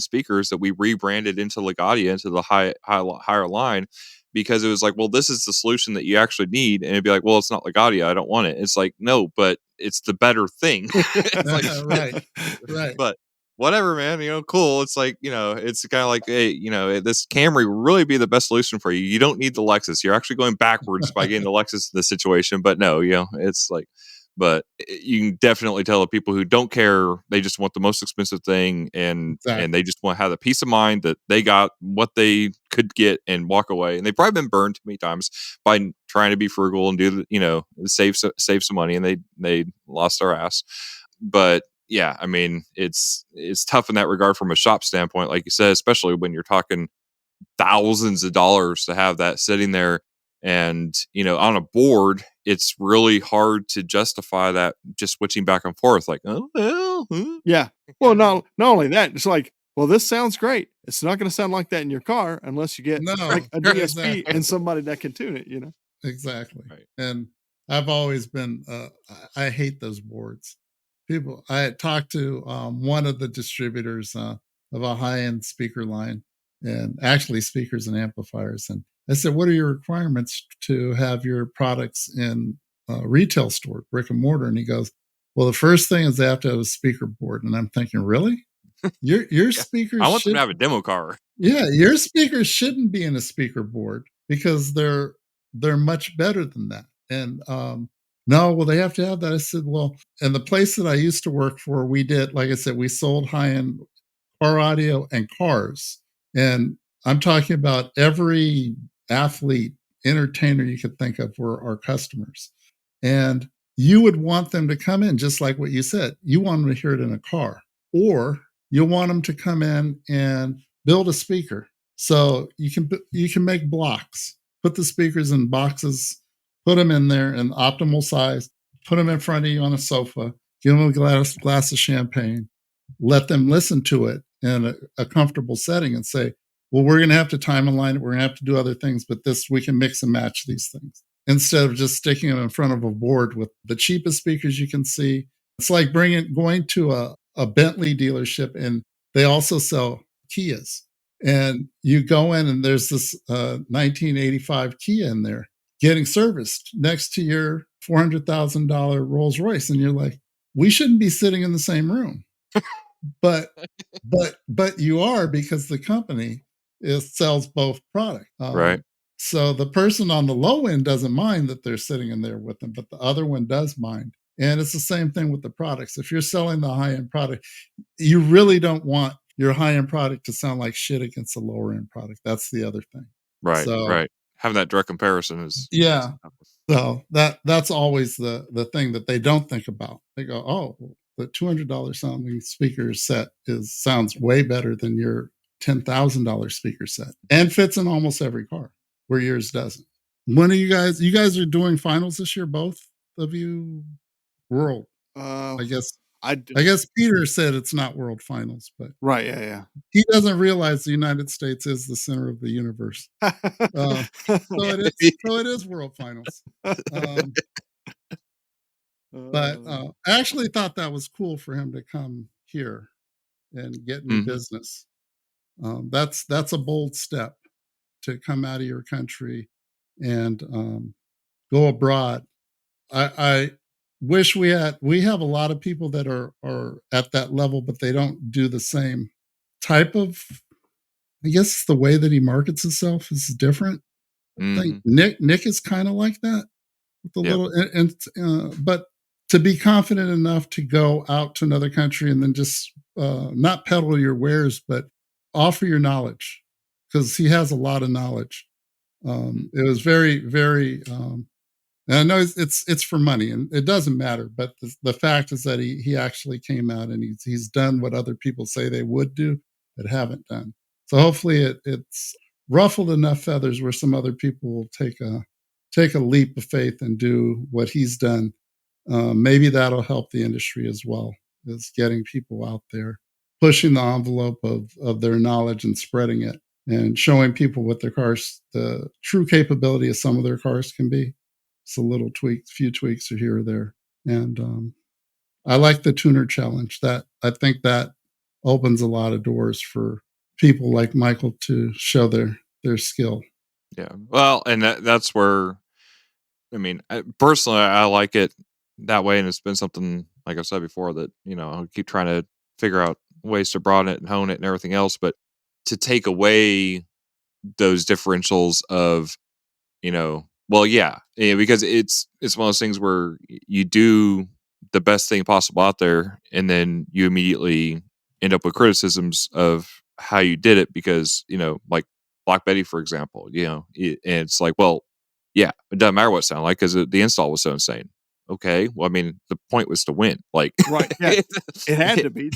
[SPEAKER 3] speakers that we rebranded into Legadia, into the higher line, because it was like, well, this is the solution that you actually need, and it'd be like, well, it's not Legadia, I don't want it. It's like, no, but it's the better thing. It's like,
[SPEAKER 2] Right.
[SPEAKER 3] But whatever, man, cool. It's like, it's kind of like, hey, this Camry will really be the best solution for you. You don't need the Lexus. You're actually going backwards by getting the Lexus in this situation. But no, it's like, but you can definitely tell the people who don't care, they just want the most expensive thing, and they just want to have the peace of mind that they got what they could get and walk away. And they've probably been burned too many times by trying to be frugal and do save some money, and they lost their ass. But yeah, I mean, it's tough in that regard from a shop standpoint, like you said, especially when you're talking thousands of dollars to have that sitting there. And, on a board, it's really hard to justify that just switching back and forth. Like, oh, well.
[SPEAKER 4] Yeah. Well, not only that, it's like, well, this sounds great. It's not going to sound like that in your car unless you get like a DSP
[SPEAKER 2] exactly.
[SPEAKER 4] and somebody that can tune it,
[SPEAKER 2] Exactly.
[SPEAKER 3] Right.
[SPEAKER 2] And I've always been, I hate those boards. I had talked to one of the distributors of a high-end speaker line, and actually speakers and amplifiers. And I said, what are your requirements to have your products in a retail store, brick and mortar? And he goes, well, the first thing is they have to have a speaker board. And I'm thinking, really? Your speakers
[SPEAKER 3] I want them to have a demo car.
[SPEAKER 2] Yeah, your speakers shouldn't be in a speaker board because they're much better than that. And no, well, they have to have that. I said, well, and the place that I used to work for, we did, like I said, we sold high-end car audio and cars. And I'm talking about every athlete, entertainer you could think of were our customers. And you would want them to come in, just like what you said. You want them to hear it in a car, or you want them to come in and build a speaker. So you can make blocks, put the speakers in boxes, put them in there in optimal size, put them in front of you on a sofa, give them a glass of champagne, let them listen to it in a comfortable setting and say, well, we're going to have to time align it. We're going to have to do other things, but we can mix and match these things instead of just sticking them in front of a board with the cheapest speakers you can see. It's like going to a Bentley dealership, and they also sell Kias. And you go in and there's this 1985 Kia in there getting serviced next to your $400,000 Rolls Royce. And you're like, we shouldn't be sitting in the same room. But you are, because the company sells both products.
[SPEAKER 3] Right.
[SPEAKER 2] So the person on the low end doesn't mind that they're sitting in there with them, but the other one does mind. And it's the same thing with the products. If you're selling the high-end product, you really don't want your high-end product to sound like shit against a lower-end product. That's the other thing.
[SPEAKER 3] Right. Right. Having that direct comparison is
[SPEAKER 2] So that's always the thing that they don't think about. They go, oh, the $200 sounding speaker set sounds way better than your $10,000 speaker set, and fits in almost every car, where yours doesn't. When are you guys are doing finals this year, both of you? World, I guess Peter said it's not world finals, but
[SPEAKER 4] right, yeah.
[SPEAKER 2] He doesn't realize the United States is the center of the universe. So it is world finals. But I actually thought that was cool for him to come here and get new business. That's a bold step, to come out of your country and go abroad. I wish we have a lot of people that are at that level, but they don't do the same type of, I guess the way that he markets himself is different. I think Nick is kind of like that with little, but to be confident enough to go out to another country and then just not peddle your wares, but offer your knowledge, because he has a lot of knowledge. It was very, very And I know it's for money, and it doesn't matter. But the fact is that he actually came out and he's done what other people say they would do but haven't done. So hopefully it's ruffled enough feathers where some other people will take a leap of faith and do what he's done. Maybe that'll help the industry as well, is getting people out there, pushing the envelope of their knowledge and spreading it, and showing people what their cars, the true capability of some of their cars can be. It's a little few tweaks here or there. And I like the tuner challenge. That I think that opens a lot of doors for people like Michael to show their skill.
[SPEAKER 3] Yeah. Well, and that's where, I mean, personally, I like it that way. And it's been something, like I said before, that, I keep trying to figure out ways to broaden it and hone it and everything else. But to take away those differentials of, well, yeah, because it's one of those things where you do the best thing possible out there, and then you immediately end up with criticisms of how you did it because, like Black Betty, for example, and it's like, well, yeah, it doesn't matter what it sounded like because the install was so insane. Okay, well, I mean, the point was to win, like,
[SPEAKER 4] right? Yeah, it had to be,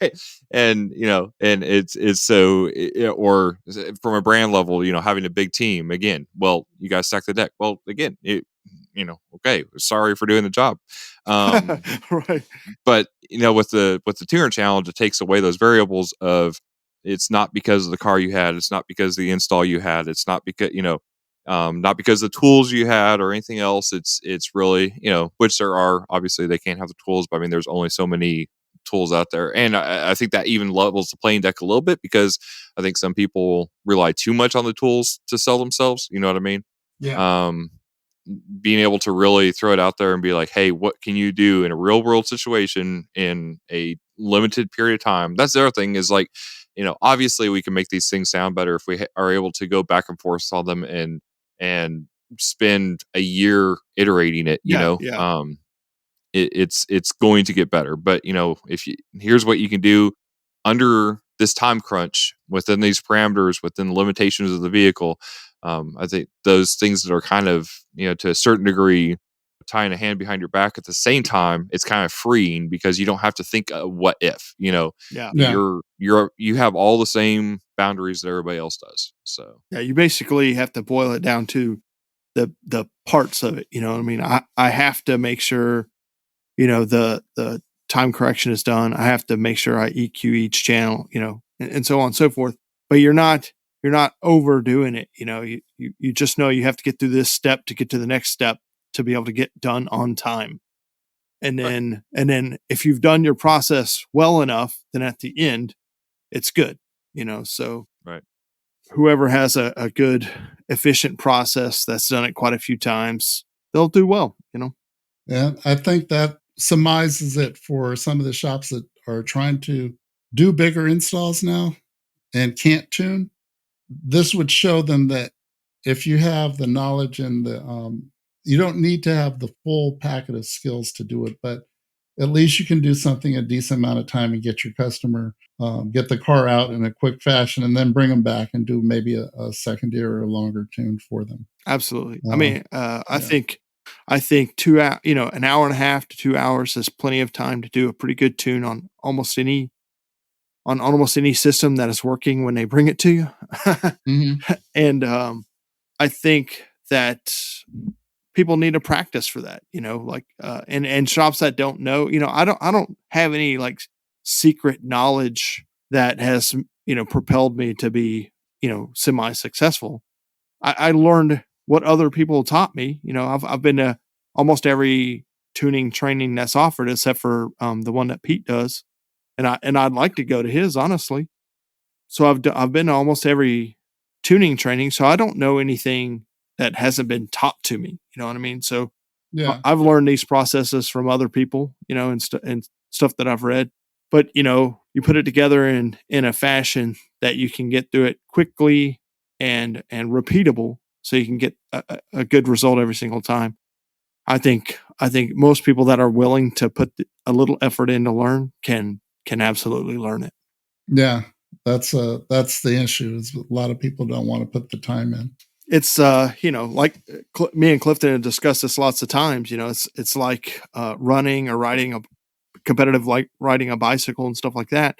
[SPEAKER 3] right. And and it's so or from a brand level, having a big team again. Well, you guys stack the deck. Well, again, okay, sorry for doing the job.
[SPEAKER 4] Right.
[SPEAKER 3] But with the tuner challenge, it takes away those variables of, it's not because of the car you had, it's not because of the install you had, it's not because not because of the tools you had or anything else. It's really, which there are, obviously they can't have the tools, but I mean, there's only so many tools out there. And I think that even levels the playing deck a little bit, because I think some people rely too much on the tools to sell themselves. You know what I mean?
[SPEAKER 2] Yeah.
[SPEAKER 3] Being able to really throw it out there and be like, hey, what can you do in a real world situation in a limited period of time? That's the other thing, is like, obviously we can make these things sound better if we are able to go back and forth on them and spend a year iterating it,
[SPEAKER 4] Yeah.
[SPEAKER 3] it's going to get better. But here's what you can do under this time crunch, within these parameters, within the limitations of the vehicle. I think those things that are kind of, to a certain degree, tying a hand behind your back, at the same time, it's kind of freeing because you don't have to think what if,
[SPEAKER 4] Yeah.
[SPEAKER 3] you have all the same boundaries that everybody else does. So
[SPEAKER 4] yeah, you basically have to boil it down to the parts of it. You know what I mean? I have to make sure, the time correction is done. I have to make sure I EQ each channel, and so on and so forth. But you're not overdoing it. You just know you have to get through this step to get to the next step to be able to get done on time. And then if you've done your process well enough, then at the end, it's good. So
[SPEAKER 3] right.
[SPEAKER 4] Whoever has a good, efficient process that's done it quite a few times, they'll do well.
[SPEAKER 2] Yeah, I think that surmises it for some of the shops that are trying to do bigger installs now and can't tune. This would show them that if you have the knowledge and you don't need to have the full packet of skills to do it, but at least you can do something a decent amount of time and get your customer, get the car out in a quick fashion, and then bring them back and do maybe a secondary or longer tune for them.
[SPEAKER 4] Absolutely. I mean, I think 2 hours, an hour and a half to 2 hours is plenty of time to do a pretty good tune on almost any system that is working when they bring it to you.
[SPEAKER 2] Mm-hmm.
[SPEAKER 4] And I think that people need to practice for that, and shops that don't know, I don't have any like secret knowledge that has, propelled me to be, semi-successful. I learned what other people taught me. I've been to almost every tuning training that's offered, except for the one that Pete does. And I'd like to go to his, honestly. So I've been to almost every tuning training. So I don't know anything that hasn't been taught to me. You know what I mean? So
[SPEAKER 2] Yeah,
[SPEAKER 4] I've learned these processes from other people, and stuff that I've read. But you put it together in a fashion that you can get through it quickly and repeatable, so you can get a good result every single time. I think most people that are willing to put a little effort in to learn can absolutely learn it.
[SPEAKER 2] Yeah, that's the issue. Is a lot of people don't want to put the time in.
[SPEAKER 4] it's like me and Clifton have discussed this lots of times. It's like running or riding a competitive, like riding a bicycle and stuff like that.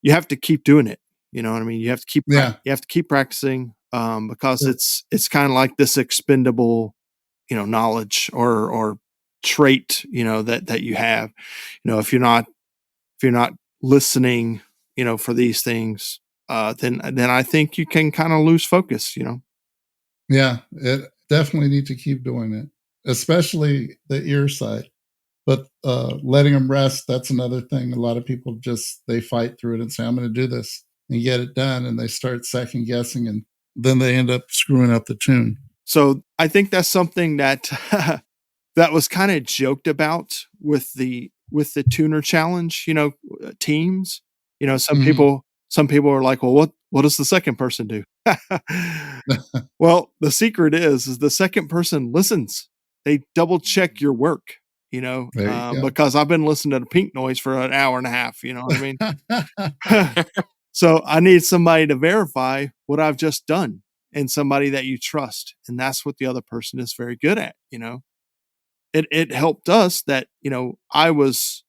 [SPEAKER 4] You have to keep doing it. You know what I mean? You have to keep you have to keep practicing because it's kind of like this expendable, knowledge or trait, that you have. If you're not listening, for these things, then I think you can kind of lose focus.
[SPEAKER 2] Yeah, it definitely need to keep doing it, especially the ear side. But letting them rest, that's another thing. A lot of people they fight through it and say, I'm going to do this and get it done. And they start second guessing, and then they end up screwing up the tune.
[SPEAKER 4] So I think that's something that that was kind of joked about with the tuner challenge, teams. Some people are like, well, what does the second person do? Well, the secret is the second person listens. They double check your work, because I've been listening to Pink Noise for an hour and a half. You know what I mean? So I need somebody to verify what I've just done, and somebody that you trust. And that's what the other person is very good at. It helped us that, I was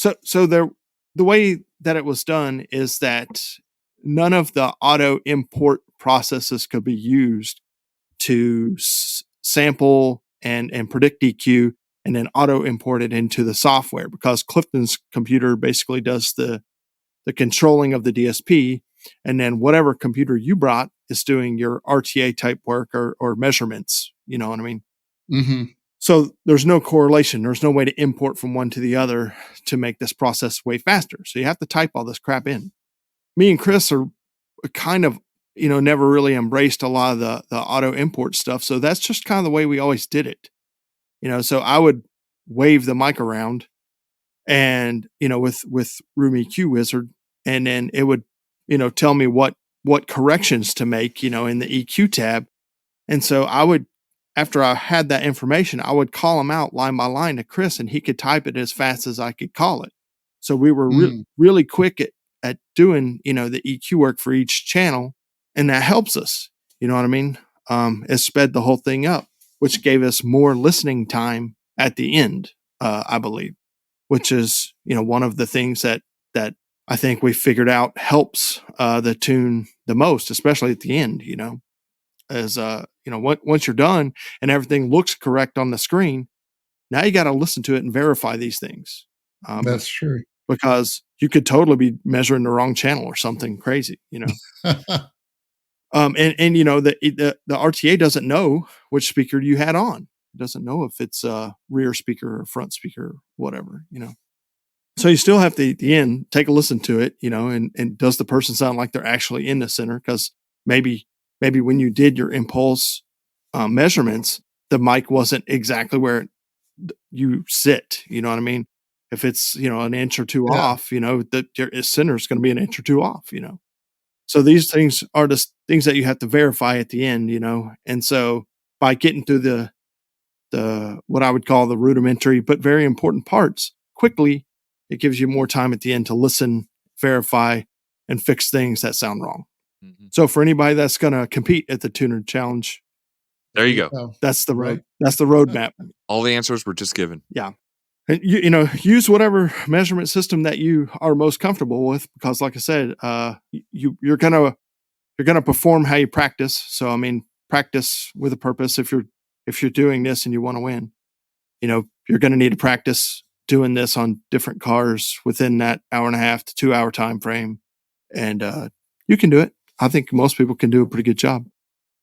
[SPEAKER 4] the way that it was done is that none of the auto import processes could be used to sample and predict EQ and then auto import it into the software, because Clifton's computer basically does the controlling of the DSP, and then whatever computer you brought is doing your RTA type work or measurements. You know what I mean?
[SPEAKER 2] Mm-hmm.
[SPEAKER 4] So there's no correlation. There's no way to import from one to the other to make this process way faster. So you have to type all this crap in. Me and Chris are kind of, never really embraced a lot of the auto import stuff. So that's just kind of the way we always did it. So I would wave the mic around and, with Room EQ Wizard, and then it would, tell me what corrections to make, in the EQ tab. And so I would, after I had that information, I would call them out line by line to Chris, and he could type it as fast as I could call it. So we were really quick at doing, the EQ work for each channel, and that helps us. You know what I mean? It sped the whole thing up, which gave us more listening time at the end, I believe, which is, one of the things that I think we figured out helps the tune the most, especially at the end, as once you're done and everything looks correct on the screen, now you got to listen to it and verify these things.
[SPEAKER 2] That's true,
[SPEAKER 4] because you could totally be measuring the wrong channel or something crazy, and the RTA doesn't know which speaker you had on. It doesn't know if it's a rear speaker or front speaker or whatever, So you still have to, at the end, take a listen to it, and does the person sound like they're actually in the center? Because maybe when you did your impulse measurements, the mic wasn't exactly where you sit. You know what I mean? If it's, an inch or two off, your center is going to be an inch or two off, So these things are just things that you have to verify at the end, And so by getting through the what I would call the rudimentary but very important parts quickly, it gives you more time at the end to listen, verify, and fix things that sound wrong. Mm-hmm. So for anybody that's going to compete at the Tuner Challenge,
[SPEAKER 3] there you go.
[SPEAKER 4] That's the road. Right. That's the roadmap.
[SPEAKER 3] All the answers were just given.
[SPEAKER 4] Yeah. And use whatever measurement system that you are most comfortable with, because like I said, you're going to perform how you practice. So, I mean, practice with a purpose. If you're doing this and you want to win, you're going to need to practice doing this on different cars within that hour and a half to 2 hour time frame. And you can do it. I think most people can do a pretty good job.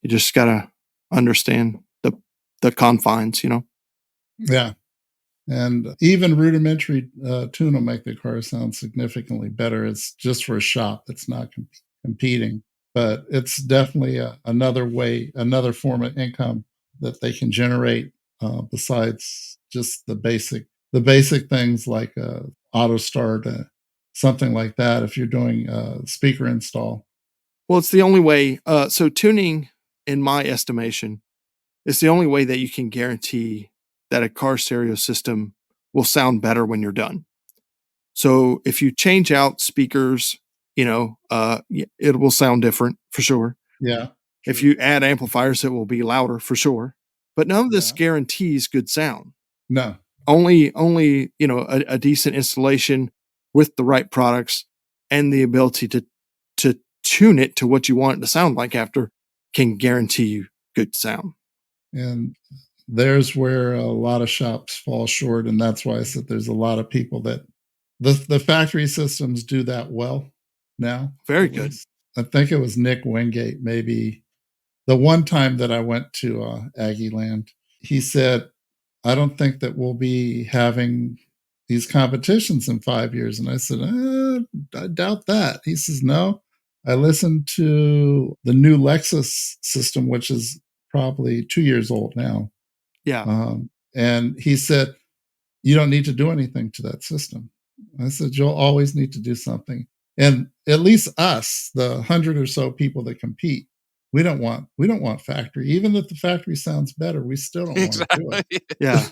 [SPEAKER 4] You just got to understand the confines,
[SPEAKER 2] Yeah. And even rudimentary tune will make the car sound significantly better. It's just for a shop. It's not competing, but it's definitely another form of income that they can generate besides just the basic things like auto start, something like that. If you're doing speaker install.
[SPEAKER 4] Well, it's the only way. So tuning, in my estimation, is the only way that you can guarantee that a car stereo system will sound better when you're done. So if you change out speakers, it will sound different for sure.
[SPEAKER 2] Yeah.
[SPEAKER 4] If you add amplifiers, it will be louder for sure. But none of this guarantees good sound.
[SPEAKER 2] No.
[SPEAKER 4] Only a decent installation with the right products and the ability to tune it to what you want it to sound like after can guarantee you good sound.
[SPEAKER 2] And there's where a lot of shops fall short. And that's why I said there's a lot of people that the factory systems do that well now.
[SPEAKER 4] Very good.
[SPEAKER 2] I think it was Nick Wingate, maybe the one time that I went to Aggie Land. He said, I don't think that we'll be having these competitions in 5 years. And I said, I doubt that. He says, no. I listened to the new Lexus system, which is probably 2 years old now.
[SPEAKER 4] Yeah.
[SPEAKER 2] And he said, you don't need to do anything to that system. I said, you'll always need to do something. And at least us, the 100 or so people that compete, we don't want factory. Even if the factory sounds better, we still don't want to do it.
[SPEAKER 4] Yeah.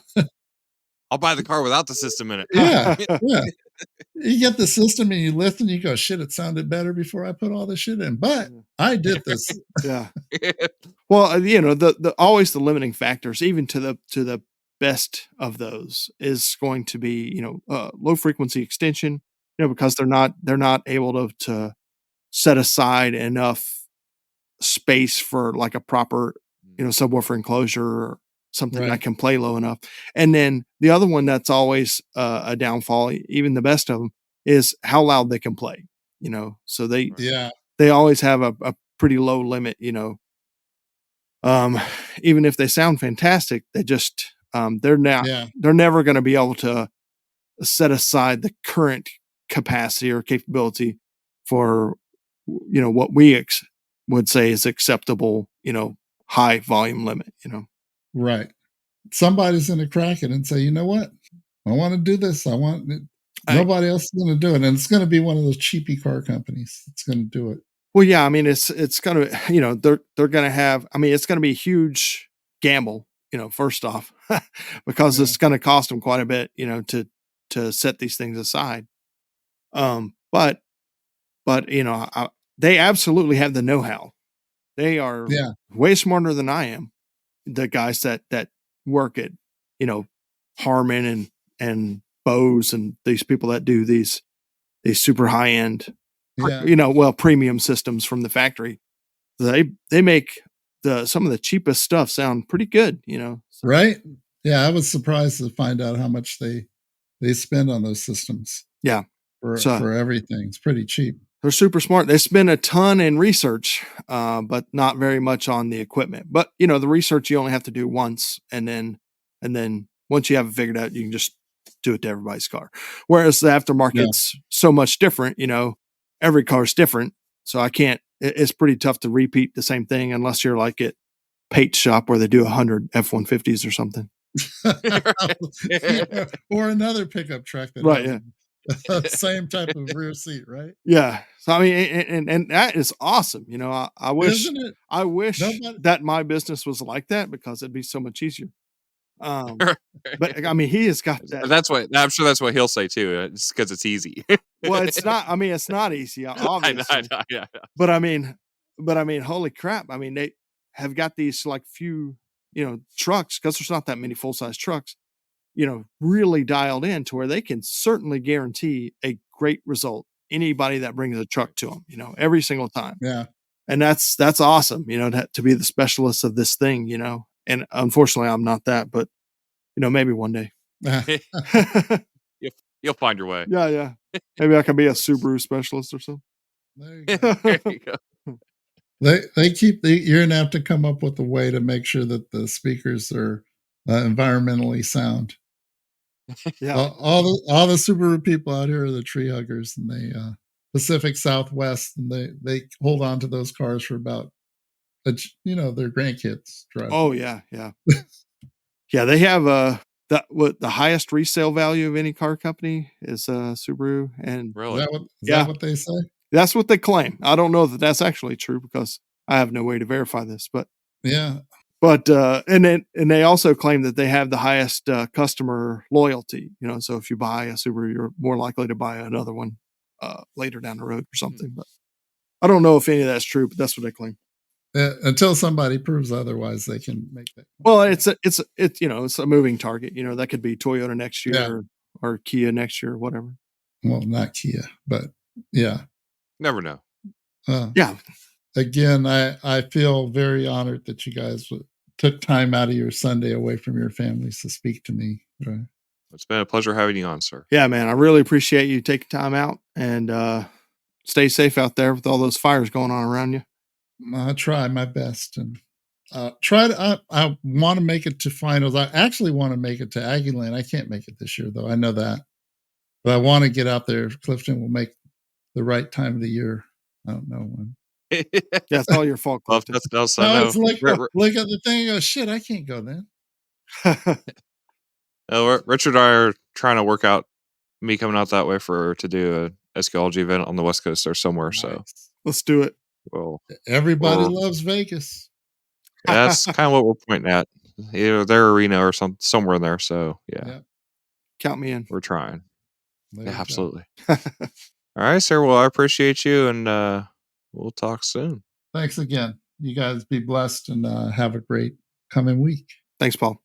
[SPEAKER 3] I'll buy the car without the system in it.
[SPEAKER 2] Yeah. You get the system and you listen, you go, shit, it sounded better before I put all this shit in. But I did this.
[SPEAKER 4] Yeah. Well, the always the limiting factors, even to the best of those, is going to be, low frequency extension, because they're not able to set aside enough space for like a proper, subwoofer enclosure or something that can play low enough. And then the other one that's always a downfall, even the best of them, is how loud they can play. So they always have a pretty low limit. Even if they sound fantastic, they just they're never going to be able to set aside the current capacity or capability for what we would say is acceptable, high volume limit,
[SPEAKER 2] Right. Somebody's going to crack it and say, you know what? I want to do this. Nobody else is going to do it. And it's going to be one of those cheapy car companies that's going to do it.
[SPEAKER 4] Well, yeah, I mean, it's going to, they're going to have, I mean, it's going to be a huge gamble, first off, because it's going to cost them quite a bit, to set these things aside. But they absolutely have the know-how. They are way smarter than I am. The guys that work at, Harman and Bose and these people that do these super high end, premium systems from the factory. They make some of the cheapest stuff sound pretty good, So.
[SPEAKER 2] Right. Yeah. I was surprised to find out how much they spend on those systems.
[SPEAKER 4] Yeah.
[SPEAKER 2] For everything. It's pretty cheap.
[SPEAKER 4] They're super smart. They spend a ton in research, but not very much on the equipment. But the research you only have to do once, and then once you have it figured out, you can just do it to everybody's car. Whereas the aftermarket's so much different. Every car's different, so I can't. It's pretty tough to repeat the same thing unless you're like at Pate's shop where they do 100 F-150s or something,
[SPEAKER 2] or another pickup truck that same type of rear seat, right?
[SPEAKER 4] Yeah. So I mean, and that is awesome. I wish that my business was like that, because it'd be so much easier. But I mean, he has got that.
[SPEAKER 3] I'm sure that's what he'll say too. It's because it's easy.
[SPEAKER 4] Well, it's not. I mean, it's not easy, obviously. I know. But I mean, holy crap! I mean, they have got these like few, trucks, because there's not that many full size trucks. Really dialed in to where they can certainly guarantee a great result. Anybody that brings a truck to them, every single time.
[SPEAKER 2] Yeah. And
[SPEAKER 4] that's awesome, to be the specialist of this thing, and unfortunately I'm not that, but maybe one day.
[SPEAKER 3] You'll find your way.
[SPEAKER 4] Yeah. Maybe I can be a Subaru specialist or something.
[SPEAKER 2] There you go. There you go. You're going to have to come up with a way to make sure that the speakers are environmentally sound.
[SPEAKER 4] Yeah,
[SPEAKER 2] all the Subaru people out here are the tree huggers, and they Pacific Southwest, and they hold on to those cars for about their grandkids drive.
[SPEAKER 4] Oh yeah. Yeah, they have the highest resale value of any car company is Subaru, and
[SPEAKER 3] really,
[SPEAKER 2] is that what they say?
[SPEAKER 4] That's what they claim. I don't know that that's actually true, because I have no way to verify this, but
[SPEAKER 2] yeah.
[SPEAKER 4] But and they also claim that they have the highest customer loyalty. So if you buy a Subaru, you're more likely to buy another one later down the road or something. But I don't know if any of that's true, but that's what they claim.
[SPEAKER 2] Until somebody proves otherwise, they can make that.
[SPEAKER 4] Well, it's a moving target. That could be Toyota next year or Kia next year or whatever.
[SPEAKER 2] Well, not Kia, but yeah.
[SPEAKER 3] Never know.
[SPEAKER 4] Yeah.
[SPEAKER 2] Again, I feel very honored that you guys took time out of your Sunday away from your families to speak to me. Right?
[SPEAKER 3] It's been a pleasure having you on, sir.
[SPEAKER 4] Yeah, man. I really appreciate you taking time out, and stay safe out there with all those fires going on around you.
[SPEAKER 2] I try my best and I want to make it to finals. I actually want to make it to Aggieland. I can't make it this year, though. I know that. But I want to get out there. Clifton will make the right time of the year. I don't know when.
[SPEAKER 4] Yeah, it's all your fault, Clifton.
[SPEAKER 3] That's else
[SPEAKER 2] No,
[SPEAKER 3] I know.
[SPEAKER 2] it's like look at the thing. Oh, shit, I can't go then.
[SPEAKER 3] Richard and I are trying to work out me coming out that way to do a SQOLOGY event on the West Coast or somewhere.
[SPEAKER 2] Nice.
[SPEAKER 3] So
[SPEAKER 4] let's do it.
[SPEAKER 3] Well,
[SPEAKER 2] everybody loves Vegas.
[SPEAKER 3] That's kind of what we're pointing at. Either their arena or somewhere in there. So yeah.
[SPEAKER 4] Count me in.
[SPEAKER 3] We're trying.
[SPEAKER 2] Yeah,
[SPEAKER 3] absolutely. All right, sir. Well, I appreciate you, and we'll talk soon.
[SPEAKER 2] Thanks again. You guys be blessed and have a great coming week.
[SPEAKER 4] Thanks, Paul.